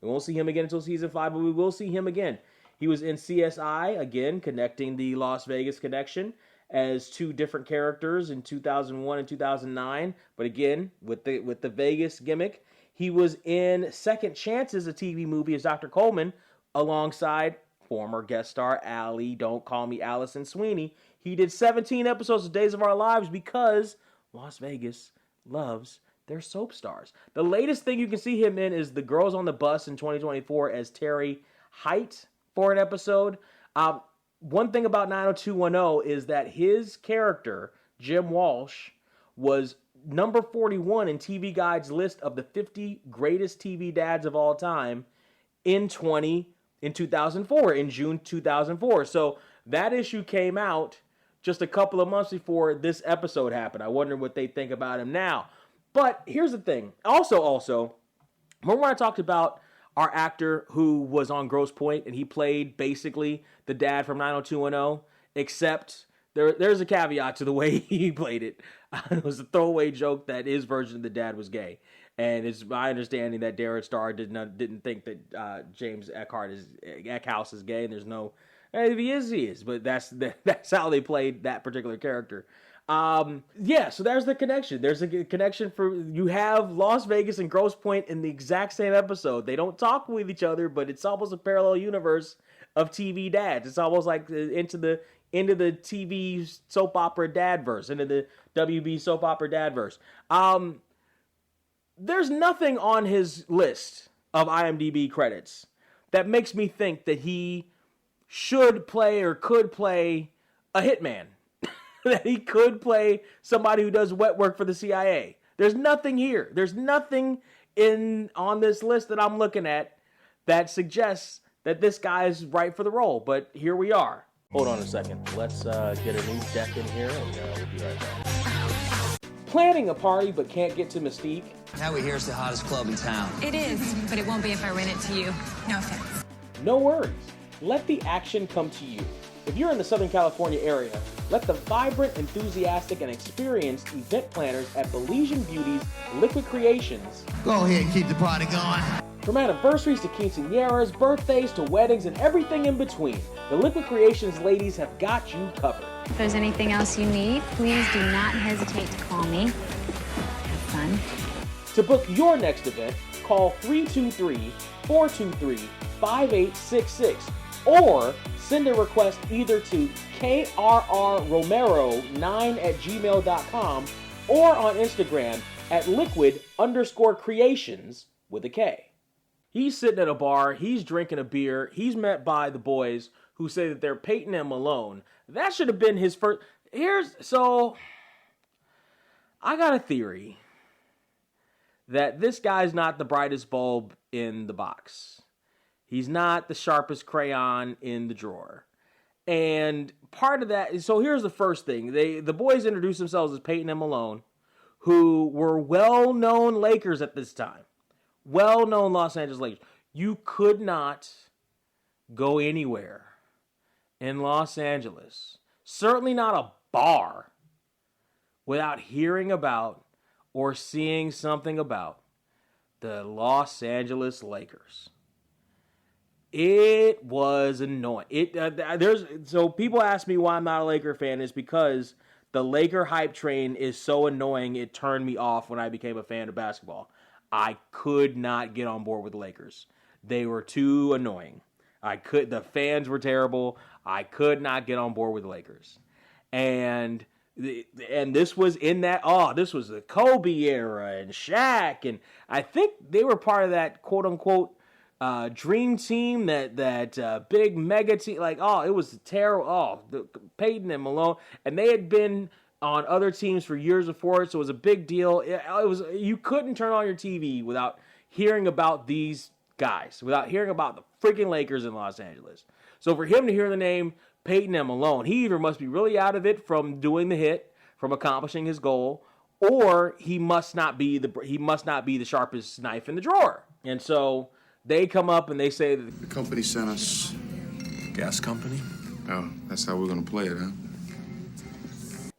We won't see him again until season 5, but we will see him again. He was in CSI, again, connecting the Las Vegas connection as two different characters in 2001 and 2009. But again, with the Vegas gimmick. He was in Second Chances, a TV movie, as Dr. Coleman, alongside former guest star Allie, Don't Call Me Allison Sweeney. He did 17 episodes of Days of Our Lives because Las Vegas loves They're soap stars. The latest thing you can see him in is The Girls on the Bus in 2024 as Terry Height for an episode. One thing about 90210 is that his character, Jim Walsh, was number 41 in TV Guide's list of the 50 greatest TV dads of all time in 2004, in June 2004. So that issue came out just a couple of months before this episode happened. I wonder what they think about him now. But here's the thing. Also, remember when I talked about our actor who was on Grosse Pointe and he played basically the dad from 90210, except there's a caveat to the way he played it. It was a throwaway joke that his version of the dad was gay. And it's my understanding that Darren Star didn't think that James Eckhouse is gay. And there's no, if he is, he is. But that's how they played that particular character. So there's the connection. There's a connection you have Las Vegas and Grosse Pointe in the exact same episode. They don't talk with each other, but it's almost a parallel universe of TV dads. It's almost like into the TV soap opera dadverse, into the WB soap opera dadverse. There's nothing on his list of IMDb credits that makes me think that he should play or could play a hitman. That he could play somebody who does wet work for the CIA. There's nothing here. There's nothing on this list that I'm looking at that suggests that this guy is right for the role. But here we are. Hold on a second. Let's get a new deck in here, and we'll be right back. Planning a party but can't get to Mystique. Now we hear it's the hottest club in town. It is, but it won't be if I rent it to you. No offense. No worries. Let the action come to you. If you're in the Southern California area, let the vibrant, enthusiastic, and experienced event planners at Belizean Beauty's Liquid Creations Go ahead and keep the party going. From anniversaries to quinceañeras, birthdays to weddings, and everything in between, the Liquid Creations ladies have got you covered. If there's anything else you need, please do not hesitate to call me. Have fun. To book your next event, call 323-423-5866 or send a request either to krrromero9@gmail.com or on Instagram at liquid_creations with a K. He's sitting at a bar, he's drinking a beer, he's met by the boys who say that they're Peyton and Malone. That should have been his first. So I got a theory that this guy's not the brightest bulb in the box. He's not the sharpest crayon in the drawer. And part of that is, so here's the first thing. The boys introduced themselves as Peyton and Malone, who were well-known Lakers at this time. Well-known Los Angeles Lakers. You could not go anywhere in Los Angeles, certainly not a bar, without hearing about or seeing something about the Los Angeles Lakers. It was annoying. So people ask me why I'm not a Laker fan. It's because the Laker hype train is so annoying. It turned me off when I became a fan of basketball. I could not get on board with the Lakers. They were too annoying. The fans were terrible. I could not get on board with the Lakers. And this was in that, this was the Kobe era and Shaq. And I think they were part of that quote unquote dream team, that big mega team. It was terrible. Peyton and Malone, and they had been on other teams for years before it, so it was a big deal. It was, you couldn't turn on your TV without hearing about these guys, without hearing about the freaking Lakers in Los Angeles. So for him to hear the name Peyton and Malone, he either must be really out of it from doing the hit, from accomplishing his goal, or he must not be the sharpest knife in the drawer. And so they come up and they say that the company sent us. Gas company? Oh, that's how we're gonna play it, huh?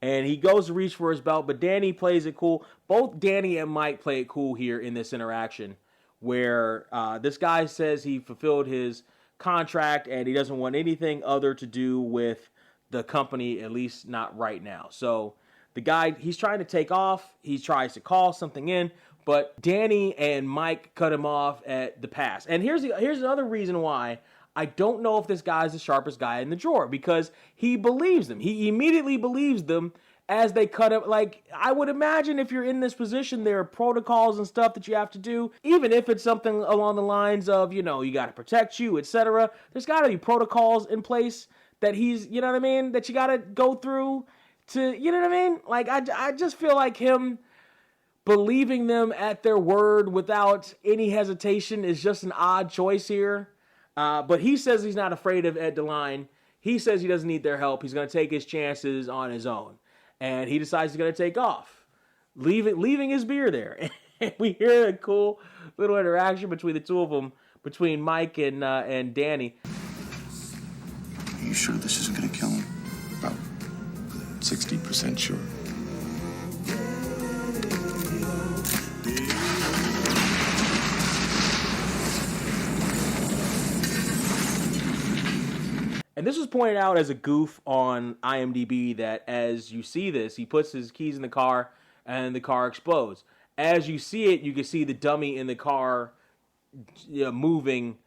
And he goes to reach for his belt, but Danny plays it cool. Both Danny and Mike play it cool here in this interaction, where this guy says he fulfilled his contract and he doesn't want anything other to do with the company, at least not right now. So the guy, he's trying to take off. He tries to call something in, but Danny and Mike cut him off at the pass. And here's another reason why I don't know if this guy's the sharpest guy in the drawer, because he believes them. He immediately believes them as they cut it. Like, I would imagine if you're in this position, there are protocols and stuff that you have to do, even if it's something along the lines of, you know, you got to protect you, etc. There's got to be protocols in place that he's, you know what I mean, that you got to go through to, you know what I mean? Like, I just feel like him believing them at their word without any hesitation is just an odd choice here. But he says he's not afraid of Ed DeLine. He says he doesn't need their help. He's going to take his chances on his own. And he decides he's going to take off, leaving his beer there. And we hear a cool little interaction between the two of them, between Mike and Danny. Are you sure this isn't going to kill him? About 60% sure. And this was pointed out as a goof on IMDb that as you see this, he puts his keys in the car and the car explodes. As you see it, you can see the dummy in the car moving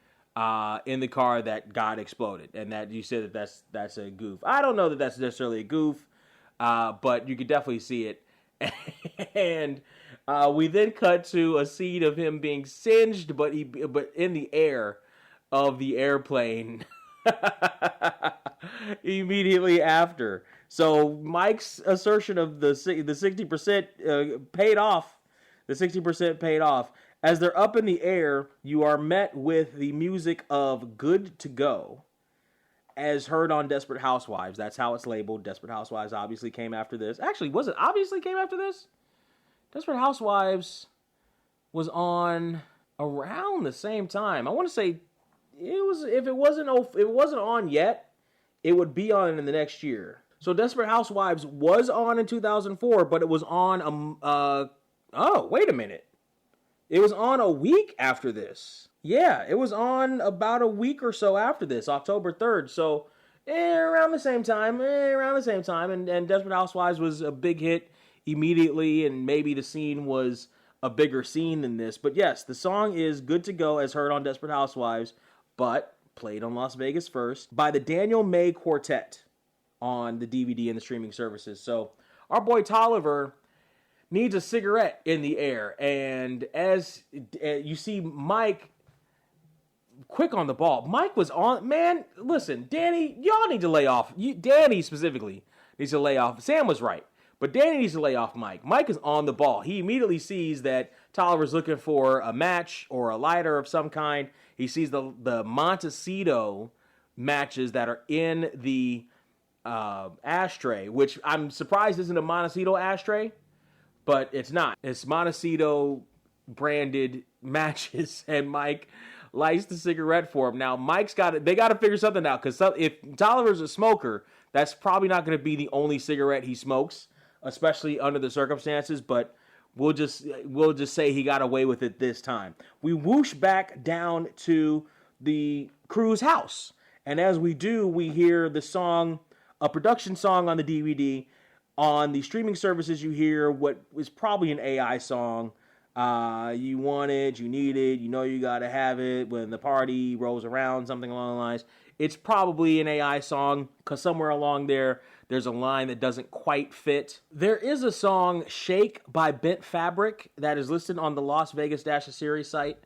in the car that got exploded. And that you said that that's a goof. I don't know that that's necessarily a goof, but you could definitely see it. And we then cut to a scene of him being singed, but in the air of the airplane. Immediately after. So Mike's assertion of the 60% paid off. The 60% paid off. As they're up in the air, you are met with the music of Good to Go, as heard on Desperate Housewives. That's how it's labeled. Desperate Housewives obviously came after this. Actually, was it obviously came after this? Desperate Housewives was on around the same time. I want to say it was, if it wasn't on yet, it would be on in the next year. So Desperate Housewives was on in 2004, but it was on oh, wait a minute. It was on a week after this. Yeah, it was on about a week or so after this, October 3rd. So around the same time. And Desperate Housewives was a big hit immediately, and maybe the scene was a bigger scene than this. But yes, the song is Good to Go as heard on Desperate Housewives, but played on Las Vegas First by the Daniel May Quartet on the DVD and the streaming services. So our boy Tolliver needs a cigarette in the air, and as you see Mike quick on the ball. Mike was on, man, listen, Danny, y'all need to lay off. Danny specifically needs to lay off. Sam was right, but Danny needs to lay off Mike. Mike is on the ball. He immediately sees that Tolliver's looking for a match or a lighter of some kind. He sees the Montecito matches that are in the ashtray, which I'm surprised isn't a Montecito ashtray, but it's not. It's Montecito branded matches, and Mike lights the cigarette for him. Now, they got to figure something out, because if Tolliver's a smoker, that's probably not going to be the only cigarette he smokes, especially under the circumstances, but we'll just say he got away with it this time. We whoosh back down to the crew's house, and as we do, we hear the song, a production song on the DVD. On the streaming services, you hear what is probably an AI song. You want it, you need it, you know you gotta have it when the party rolls around, something along the lines. It's probably an AI song, because somewhere along there's a line that doesn't quite fit. There is a song, Shake by Bent Fabric, that is listed on the Las Vegas-Series site.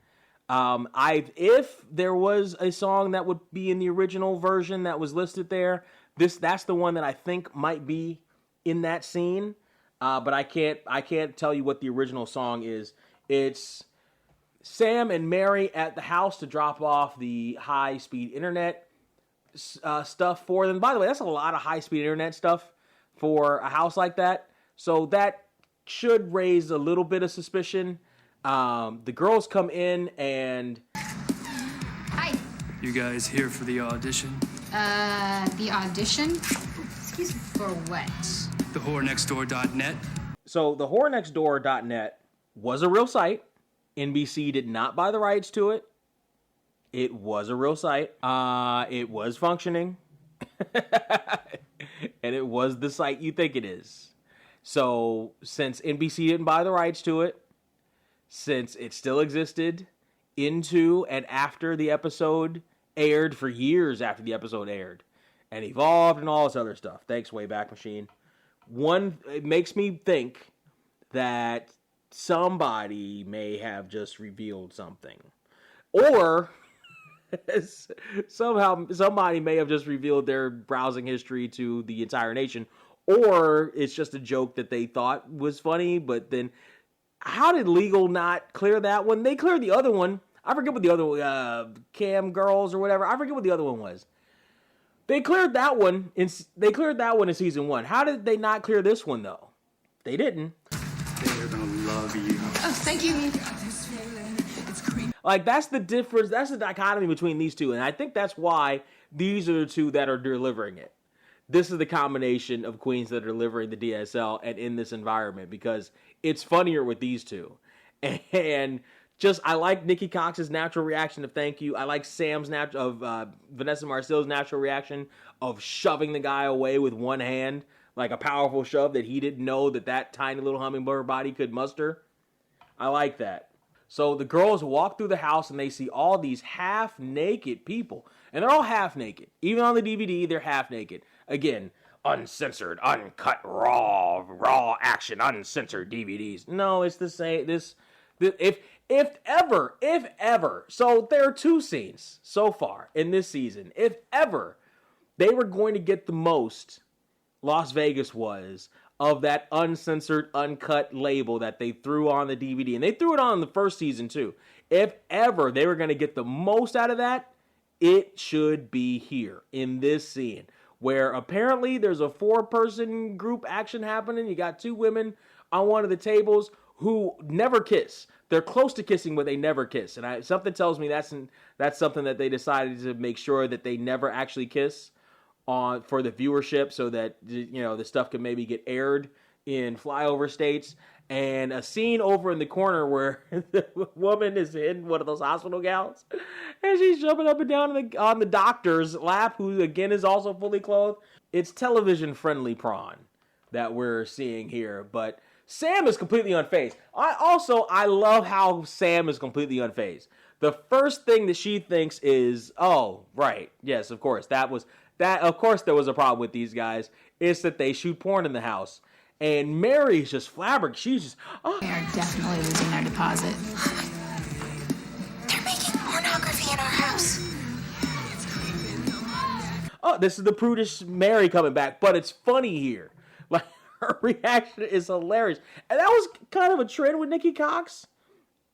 If there was a song that would be in the original version that was listed there, that's the one that I think might be in that scene. But I can't tell you what the original song is. It's Sam and Mary at the house to drop off the high-speed internet stuff for them. By the way, that's a lot of high-speed internet stuff for a house like that. So that should raise a little bit of suspicion. The girls come in and... Hi. You guys here for the audition? The audition? Excuse me, for what? TheWhoreNextDoor.net. So TheWhoreNextDoor.net was a real site. NBC did not buy the rights to it. It was a real site. It was functioning. And it was the site you think it is. So since NBC didn't buy the rights to it, since it still existed into and after the episode aired, for years after the episode aired, and evolved and all this other stuff. Thanks, Wayback Machine. One, it makes me think that somebody may have just revealed something. Or somehow somebody may have just revealed their browsing history to the entire nation. Or it's just a joke that they thought was funny, but then how did legal not clear that one? They cleared the other one. I forget what the other Cam Girls or whatever. I forget what the other one was. They cleared that one in season 1. How did they not clear this one though? They didn't. They're gonna love you. Oh, thank you. Like, that's the difference. That's the dichotomy between these two, and I think that's why these are the two that are delivering it. This is the combination of queens that are delivering the DSL and in this environment, because it's funnier with these two. And just, I like Nikki Cox's natural reaction of thank you. I like Vanessa Marcil's natural reaction of shoving the guy away with one hand, like a powerful shove that he didn't know that tiny little hummingbird body could muster. I like that. So the girls walk through the house and they see all these half-naked people. And they're all half-naked. Even on the DVD, they're half-naked. Again, uncensored, uncut, raw action, uncensored DVDs. No, it's the same. If ever. So there are 2 scenes so far in this season. If ever they were going to get the most, Las Vegas was, of that uncensored, uncut label that they threw on the DVD. And they threw it on the first season too. If ever they were going to get the most out of that, it should be here in this scene, where apparently there's a 4-person group action happening. You got 2 women on one of the tables who never kiss. They're close to kissing, but they never kiss. And something tells me that's something that they decided to make sure that they never actually kiss for the viewership, so that, you know, the stuff can maybe get aired in flyover states. And a scene over in the corner where the woman is in one of those hospital gowns, and she's jumping up and down on the doctor's lap, who again is also fully clothed. It's television-friendly prawn that we're seeing here, but Sam is completely unfazed. I love how Sam is completely unfazed. The first thing that she thinks is, oh, right, yes, of course, of course there was a problem with these guys. It's that they shoot porn in the house. And Mary's just flabbergasted. She's just, oh. They are definitely losing their deposit. They're making pornography in our house. Oh, this is the prudish Mary coming back, but it's funny here. Like, her reaction is hilarious. And that was kind of a trend with Nikki Cox.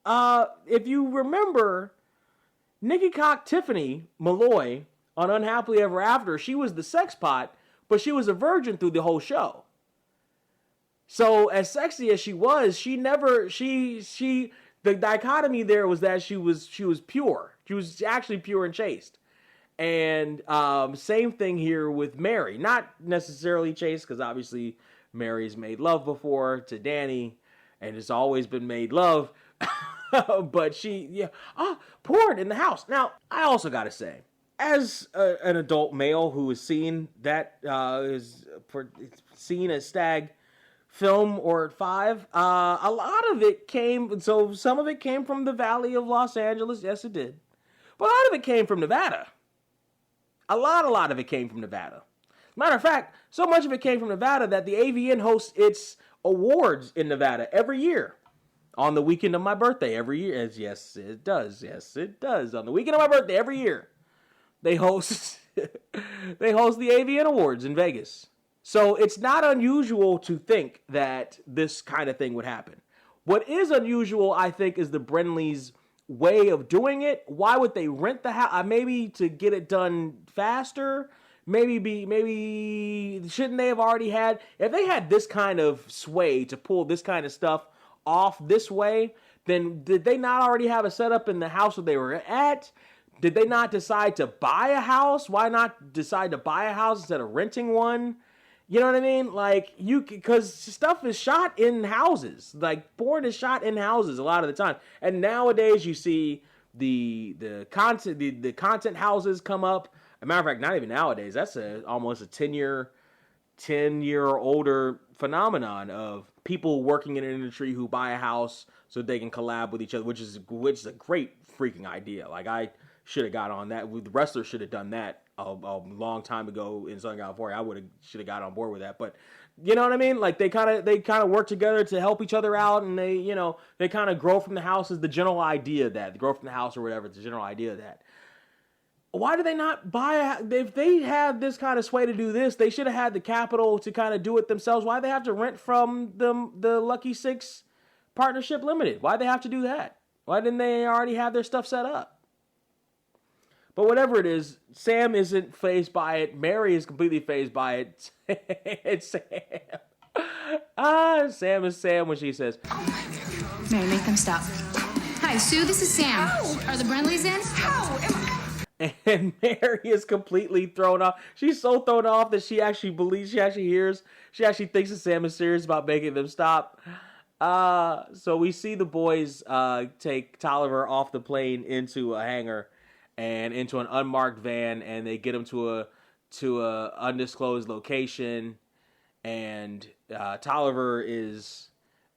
If you remember, Nikki Cox, Tiffany Malloy on Unhappily Ever After, she was the sex pot, but she was a virgin through the whole show. So as sexy as she was, the dichotomy there was that she was pure. She was actually pure and chaste. And same thing here with Mary. Not necessarily chaste, because obviously Mary's made love before to Danny, and it's always been made love. But porn in the house. Now, I also got to say, as an adult male who has seen that, seen a stag film or 5, a lot of it some of it came from the Valley of Los Angeles. Yes, it did. But a lot of it came from Nevada. A lot of it came from Nevada. Matter of fact, so much of it came from Nevada that the AVN hosts its awards in Nevada every year. On the weekend of my birthday every year. Yes, it does. Yes, it does. On the weekend of my birthday every year, they host the AVN Awards in Vegas. So it's not unusual to think that this kind of thing would happen. What is unusual, I think, is the Brenleys' way of doing it. Why would they rent the house? Maybe to get it done faster. Maybe shouldn't they have already had? If they had this kind of sway to pull this kind of stuff off this way, then did they not already have a setup in the house that they were at? Did they not decide to buy a house? Why not decide to buy a house instead of renting one? You know what I mean? Like, because stuff is shot in houses. Like, porn is shot in houses a lot of the time. And nowadays you see the content houses come up. As a matter of fact, not even nowadays. That's almost a 10-year or older phenomenon of people working in an industry who buy a house so they can collab with each other, which is a great freaking idea. Like, I should have got on that. The wrestlers should have done that a long time ago in Southern California. I should have got on board with that. But You know what I mean? Like they kind of work together to help each other out, and they kind of grow from the house is the general idea of that. Grow from the house or whatever, it's the general idea of that. Why do they not buy if they have this kind of sway to do this, they should have had the capital to kind of do it themselves. Why do they have to rent from the Lucky Six Partnership Limited? Why do they have to do that? Why didn't they already have their stuff set up? But whatever it is, Sam isn't fazed by it. Mary is completely fazed by it. It's Sam. Sam is Sam when she says, Mary, make them stop. Hi, Sue, this is Sam. Are the Brentleys in? and Mary is completely thrown off. She's so thrown off that she actually thinks that Sam is serious about making them stop. So we see the boys take Tolliver off the plane into a hangar and into an unmarked van, and they get him to a undisclosed location. And Tolliver is,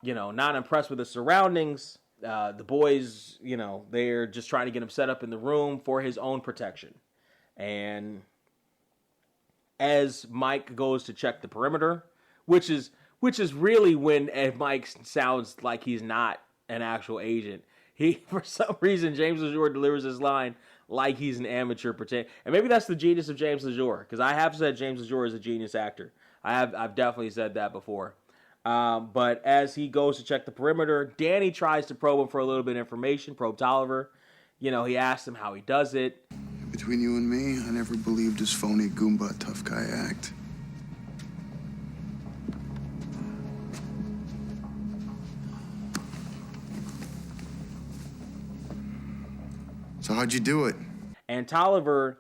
not impressed with the surroundings. The boys, they're just trying to get him set up in the room for his own protection. And as Mike goes to check the perimeter, which is really when Mike sounds like he's not an actual agent. For some reason, James LeJour delivers his line like he's an amateur pretend. And maybe that's the genius of James LeJour, because I have said James LeJour is a genius actor. I've definitely said that before. But as he goes to check the perimeter, Danny tries to probe him for a little bit of information, probe Tolliver. He asks him how he does it. Between you and me, I never believed his phony Goomba tough guy act. So how'd you do it? And Tolliver,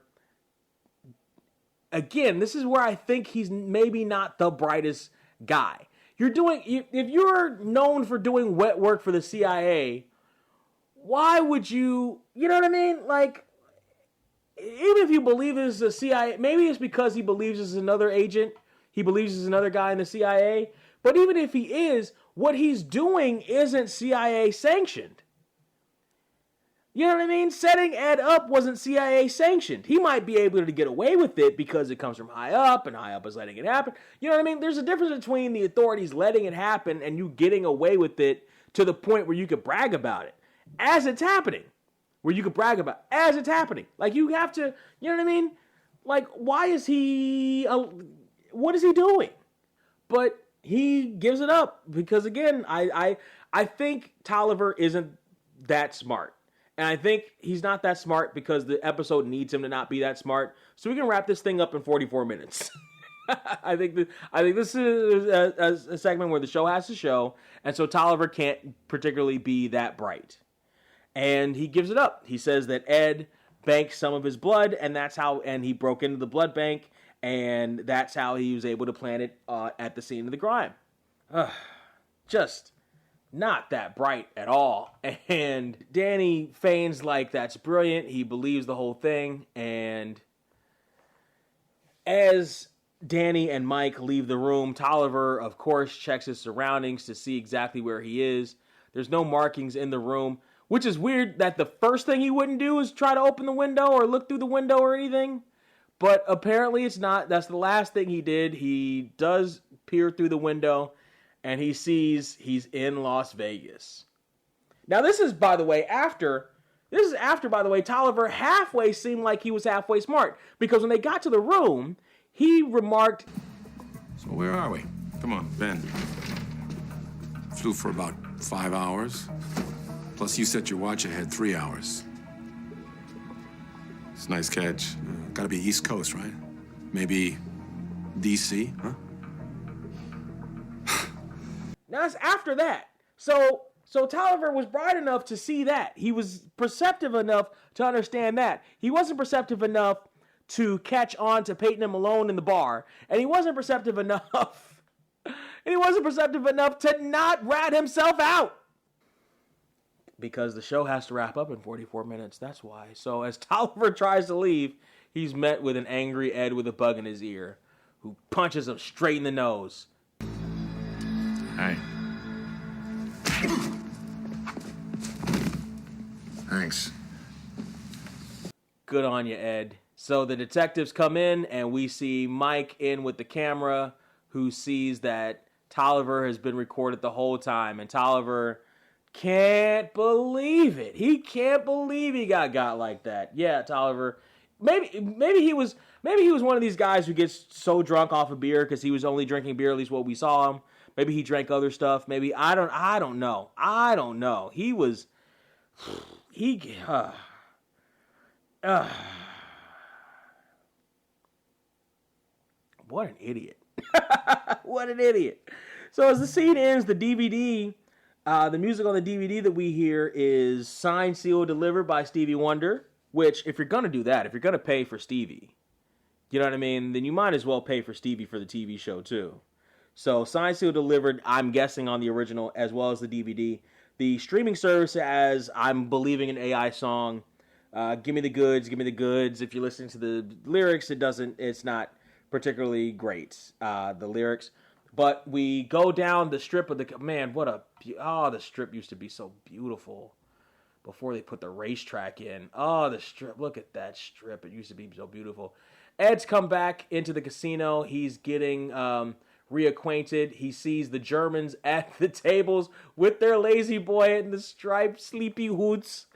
again, this is where I think he's maybe not the brightest guy. If you're known for doing wet work for the CIA, why would you know what I mean? Like, even if you believe it's the CIA, maybe it's because he believes it's another agent. He believes it's another guy in the CIA. But even if he is, what he's doing isn't CIA sanctioned. You know what I mean? Setting Ed up wasn't CIA sanctioned. He might be able to get away with it because it comes from high up, and high up is letting it happen. You know what I mean? There's a difference between the authorities letting it happen and you getting away with it to the point where you could brag about it as it's happening. Like, you have to, you know what I mean? Like, what is he doing? But he gives it up because, again, I think Tolliver isn't that smart. And I think he's not that smart because the episode needs him to not be that smart. So we can wrap this thing up in 44 minutes. I think this is a segment where the show has to show, and so Tolliver can't particularly be that bright. And he gives it up. He says that Ed banked some of his blood, and he broke into the blood bank, and that's how he was able to plant it at the scene of the crime. Just not that bright at all. And Danny feigns like that's brilliant. He believes the whole thing. And as Danny and Mike leave the room, Tolliver, of course, checks his surroundings to see exactly where he is. There's no markings in the room, which is weird that the first thing he wouldn't do is try to open the window or look through the window or anything. But apparently it's not. That's the last thing he did. He does peer through the window, and he sees he's in Las Vegas. Now, this is, by the way, after, by the way, Tolliver halfway seemed like he was halfway smart. Because when they got to the room, he remarked, So where are we? Come on, Ben. Flew for about 5 hours. Plus you set your watch ahead 3 hours. It's a nice catch. Gotta be East Coast, right? Maybe D.C., huh? Now, it's after that. So Tolliver was bright enough to see that. He was perceptive enough to understand that. He wasn't perceptive enough to catch on to Peyton and Malone in the bar. And he wasn't perceptive enough. To not rat himself out. Because the show has to wrap up in 44 minutes. That's why. So as Tolliver tries to leave, he's met with an angry Ed with a bug in his ear, who punches him straight in the nose. Hey. Thanks. Good on you, Ed. So the detectives come in, and we see Mike in with the camera, who sees that Tolliver has been recorded the whole time, and Tolliver can't believe it. He can't believe he got like that. Yeah, Tolliver. Maybe he was one of these guys who gets so drunk off of beer because he was only drinking beer, at least what we saw him. Maybe he drank other stuff. Maybe I don't know. He was what an idiot. What an idiot. So as the scene ends, the DVD, the music on the DVD that we hear is signed, sealed, delivered by Stevie Wonder, which if you're going to do that, if you're going to pay for Stevie, you know what I mean, then you might as well pay for Stevie for the TV show too. So signed, sealed, delivered, I'm guessing on the original as well as the DVD. The streaming service, as I'm believing an AI song, give me the goods, give me the goods. If you're listening to the lyrics, it's not particularly great, the lyrics. But we go down the strip of the, man, the strip used to be so beautiful before they put the racetrack in. Oh, the strip, look at that strip. It used to be so beautiful. Ed's come back into the casino. He's getting reacquainted. He sees the Germans at the tables with their lazy boy and the striped sleepy hoots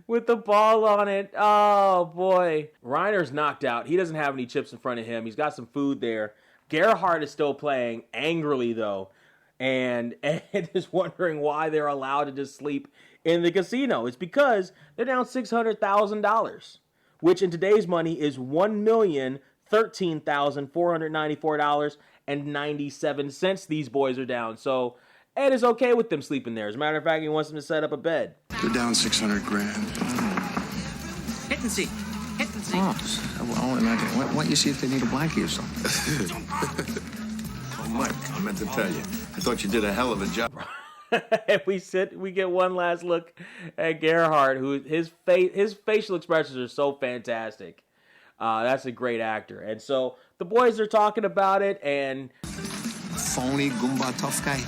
with the ball on it. Oh, boy. Reiner's knocked out. He doesn't have any chips in front of him. He's got some food there. Gerhardt is still playing, angrily, though. And Ed is wondering why they're allowed to just sleep in the casino. It's because they're down $600,000, which in today's money is $1,013,494.97 these boys are down. So Ed is okay with them sleeping there. As a matter of fact, he wants them to set up a bed. They're down $600,000. Hit and see. Hit and see. Oh, why don't you see if they need a blankie or something? Oh, Mike, I meant to tell you. I thought you did a hell of a job. we get one last look at Gerhardt, who his facial expressions are so fantastic. That's a great actor. And so the boys are talking about it, and Phony Goomba tough guy.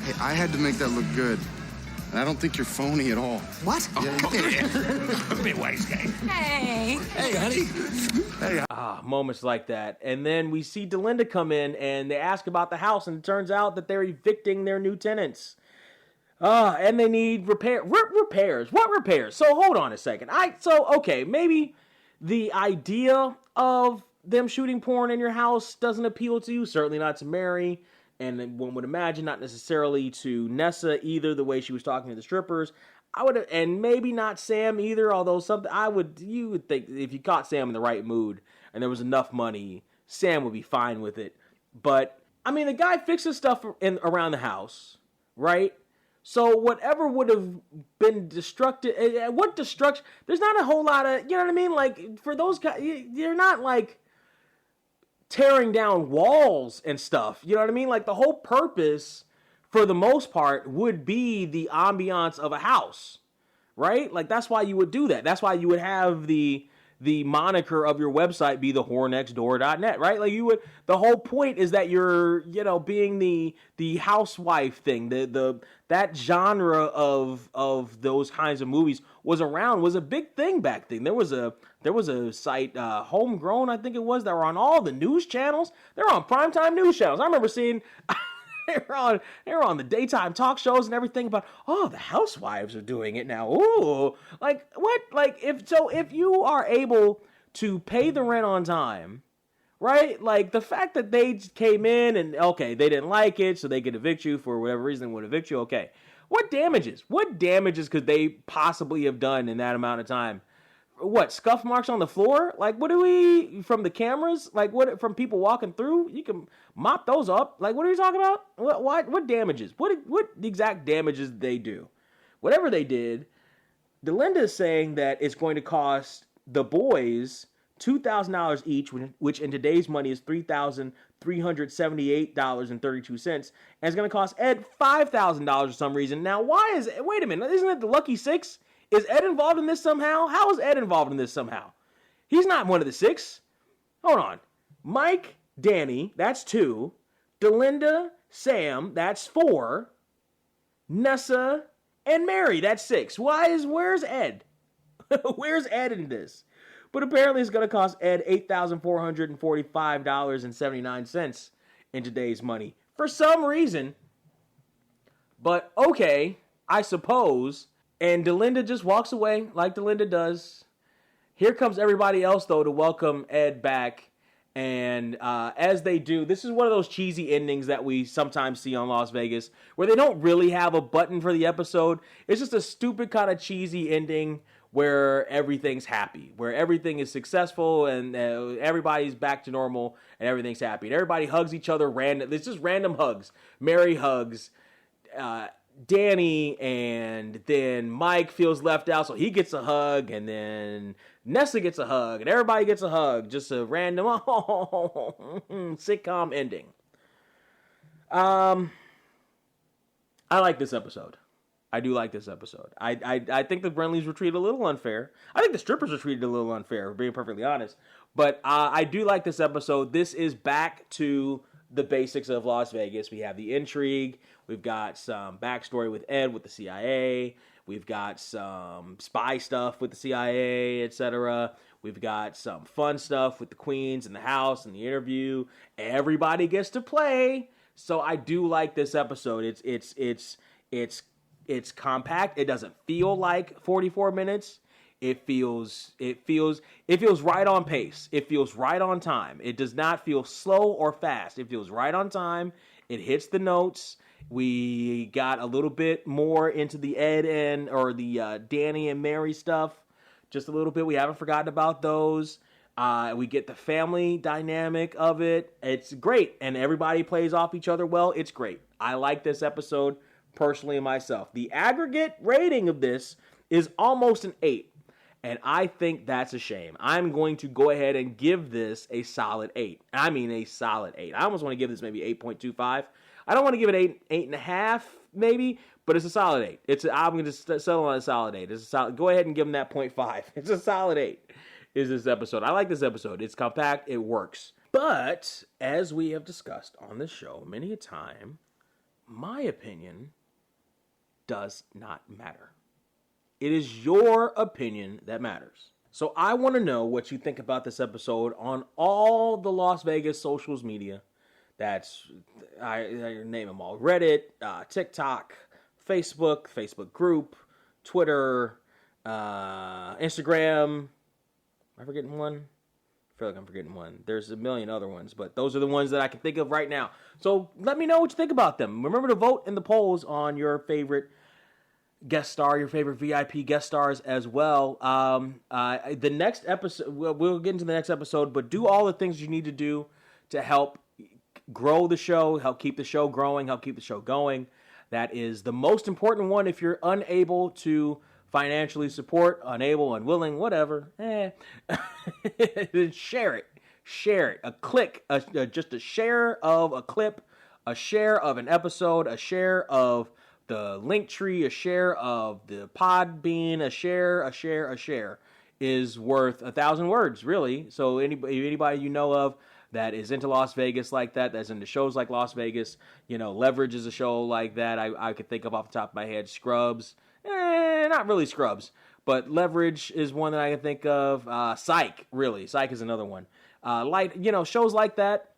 Hey, I had to make that look good. And I don't think you're phony at all. What? Come here, wise guy. Hey. Hey, honey. Hey. Moments like that. And then we see Delinda come in, and they ask about the house, and it turns out that they're evicting their new tenants. And they need repairs. What repairs? So hold on a second. Okay, maybe the idea of them shooting porn in your house doesn't appeal to you. Certainly not to Mary. And one would imagine not necessarily to Nessa either, the way she was talking to the strippers. And maybe not Sam either, although you would think if you caught Sam in the right mood and there was enough money, Sam would be fine with it. But, I mean, the guy fixes stuff around the house, right? So whatever would have been destructive, what destruction, there's not a whole lot of, you know what I mean? Like, for those guys, you're not like tearing down walls and stuff. You know what I mean? Like, the whole purpose, for the most part, would be the ambiance of a house, right? Like, that's why you would do that. That's why you would have the moniker of your website be the whornextdoor.net, right? Like, the whole point is that you're, being the housewife thing, that genre of those kinds of movies was a big thing back then. There was a site, Homegrown, I think it was, that were on all the news channels. They're on primetime news channels. I remember seeing they were on the daytime talk shows and everything about, the housewives are doing it now. Ooh, like what? Like if you are able to pay the rent on time, right? Like the fact that they came in and they didn't like it, so they could evict you for whatever reason, they would evict you. Okay, what damages could they possibly have done in that amount of time? What, scuff marks on the floor? Like, what do we, from the cameras? Like, what, from people walking through? You can mop those up. Like, what are you talking about? What damages? What exact damages did they do? Whatever they did, Delinda is saying that it's going to cost the boys $2,000 each, which in today's money is $3,378.32, and it's going to cost Ed $5,000 for some reason. Now, wait a minute, isn't it the lucky six? Is Ed involved in this somehow? How is Ed involved in this somehow? He's not one of the six. Hold on. Mike, Danny, that's 2. Delinda, Sam, that's 4. Nessa, and Mary, that's 6. Where's Ed? Where's Ed in this? But apparently it's going to cost Ed $8,445.79 in today's money for some reason. But okay, I suppose. And Delinda just walks away like Delinda does. Here comes everybody else, though, to welcome Ed back. And as they do, this is one of those cheesy endings that we sometimes see on Las Vegas, where they don't really have a button for the episode. It's just a stupid kind of cheesy ending where everything's happy, where everything is successful and everybody's back to normal and everything's happy. And everybody hugs each other random. It's just random hugs. Mary hugs Danny, and then Mike feels left out, so he gets a hug, and then Nessa gets a hug, and everybody gets a hug. Just a random sitcom ending. I like this episode. I do like this episode. I think the Brenleys were treated a little unfair. I think the strippers were treated a little unfair, being perfectly honest. But I do like this episode. This is back to the basics of Las Vegas. We have the intrigue. We've got some backstory with Ed with the CIA. We've got some spy stuff with the CIA, etc. We've got some fun stuff with the queens and the house and the interview. Everybody gets to play. So I do like this episode. It's compact. It doesn't feel like 44 minutes. It feels right on pace. It feels right on time. It does not feel slow or fast. It feels right on time. It hits the notes. We got a little bit more into the Ed or the Danny and Mary stuff. Just a little bit. We haven't forgotten about those. We get the family dynamic of it. It's great. And everybody plays off each other well. It's great. I like this episode personally myself. The aggregate rating of this is almost an 8. And I think that's a shame. I'm going to go ahead and give this a solid 8. I mean a solid 8. I almost want to give this maybe 8.25. I don't want to give it 8.5 maybe, but it's a solid 8. I'm going to settle on a solid 8. It's a solid. Go ahead and give them that 0.5. It's a solid 8 is this episode. I like this episode. It's compact. It works. But as we have discussed on this show many a time, my opinion does not matter. It is your opinion that matters. So I want to know what you think about this episode on all the Las Vegas socials media. I name them all. Reddit, TikTok, Facebook group, Twitter, Instagram. Am I forgetting one? I feel like I'm forgetting one. There's a million other ones, but those are the ones that I can think of right now. So let me know what you think about them. Remember to vote in the polls on your favorite guest star, your favorite VIP guest stars as well. The next episode, we'll get into the next episode, but do all the things you need to do to help grow the show, help keep the show growing, help keep the show going. That is the most important one. If you're unable to financially support, unable, unwilling, whatever, then share it. Share it. A click, just a share of a clip, a share of an episode, a share of the link tree, a share of the Podbean, a share is worth 1,000 words, really. So anybody you know of that is into Las Vegas like that, that's into shows like Las Vegas, Leverage is a show like that. I could think of off the top of my head. Scrubs, not really Scrubs, but Leverage is one that I can think of. Psych, really. Psych is another one. Shows like that.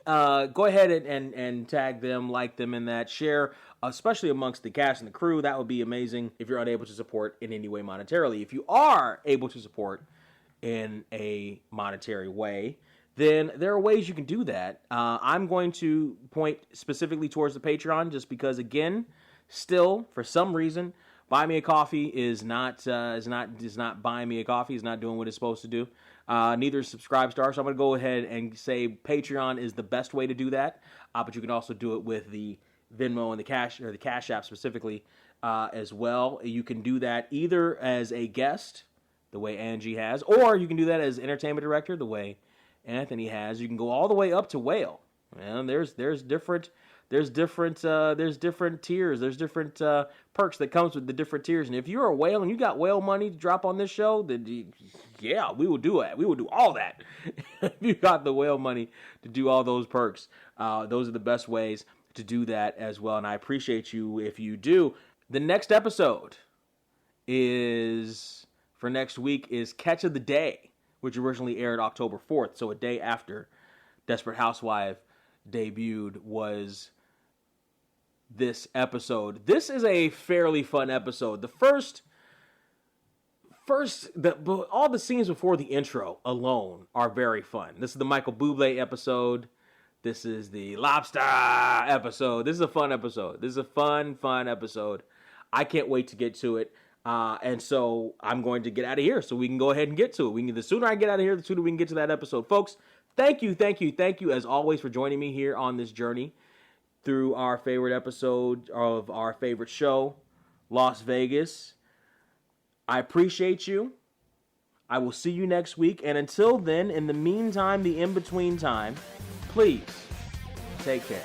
Go ahead and tag them, like them in that, share, especially amongst the cast and the crew. That would be amazing if you're unable to support in any way monetarily. If you are able to support in a monetary way, then there are ways you can do that. I'm going to point specifically towards the Patreon just because, again, still, for some reason, Buy Me a Coffee is not buying me a coffee. Is not doing what it's supposed to do. Neither is Subscribestar. So I'm going to go ahead and say Patreon is the best way to do that. But you can also do it with the Venmo and the Cash App specifically as well. You can do that either as a guest, the way Angie has, or you can do that as entertainment director, the way Anthony has. You can go all the way up to whale. And there's different tiers. There's different perks that comes with the different tiers. And if you're a whale and you got whale money to drop on this show, then yeah, we will do it. We will do all that. If you got the whale money to do all those perks, those are the best ways to do that as well. And I appreciate you if you do. The next episode for next week is Catch of the Day, which originally aired October 4th, so a day after Desperate Housewife debuted was this episode. This is a fairly fun episode. The first, all the scenes before the intro alone are very fun. This is the Michael Bublé episode. This is the lobster episode. This is a fun episode. This is a fun episode. I can't wait to get to it. And so I'm going to get out of here so we can go ahead and get to it. The sooner I get out of here, the sooner we can get to that episode. Folks, thank you as always for joining me here on this journey through our favorite episode of our favorite show, Las Vegas. I appreciate you. I will see you next week. And until then, in the meantime, the in-between time, please take care.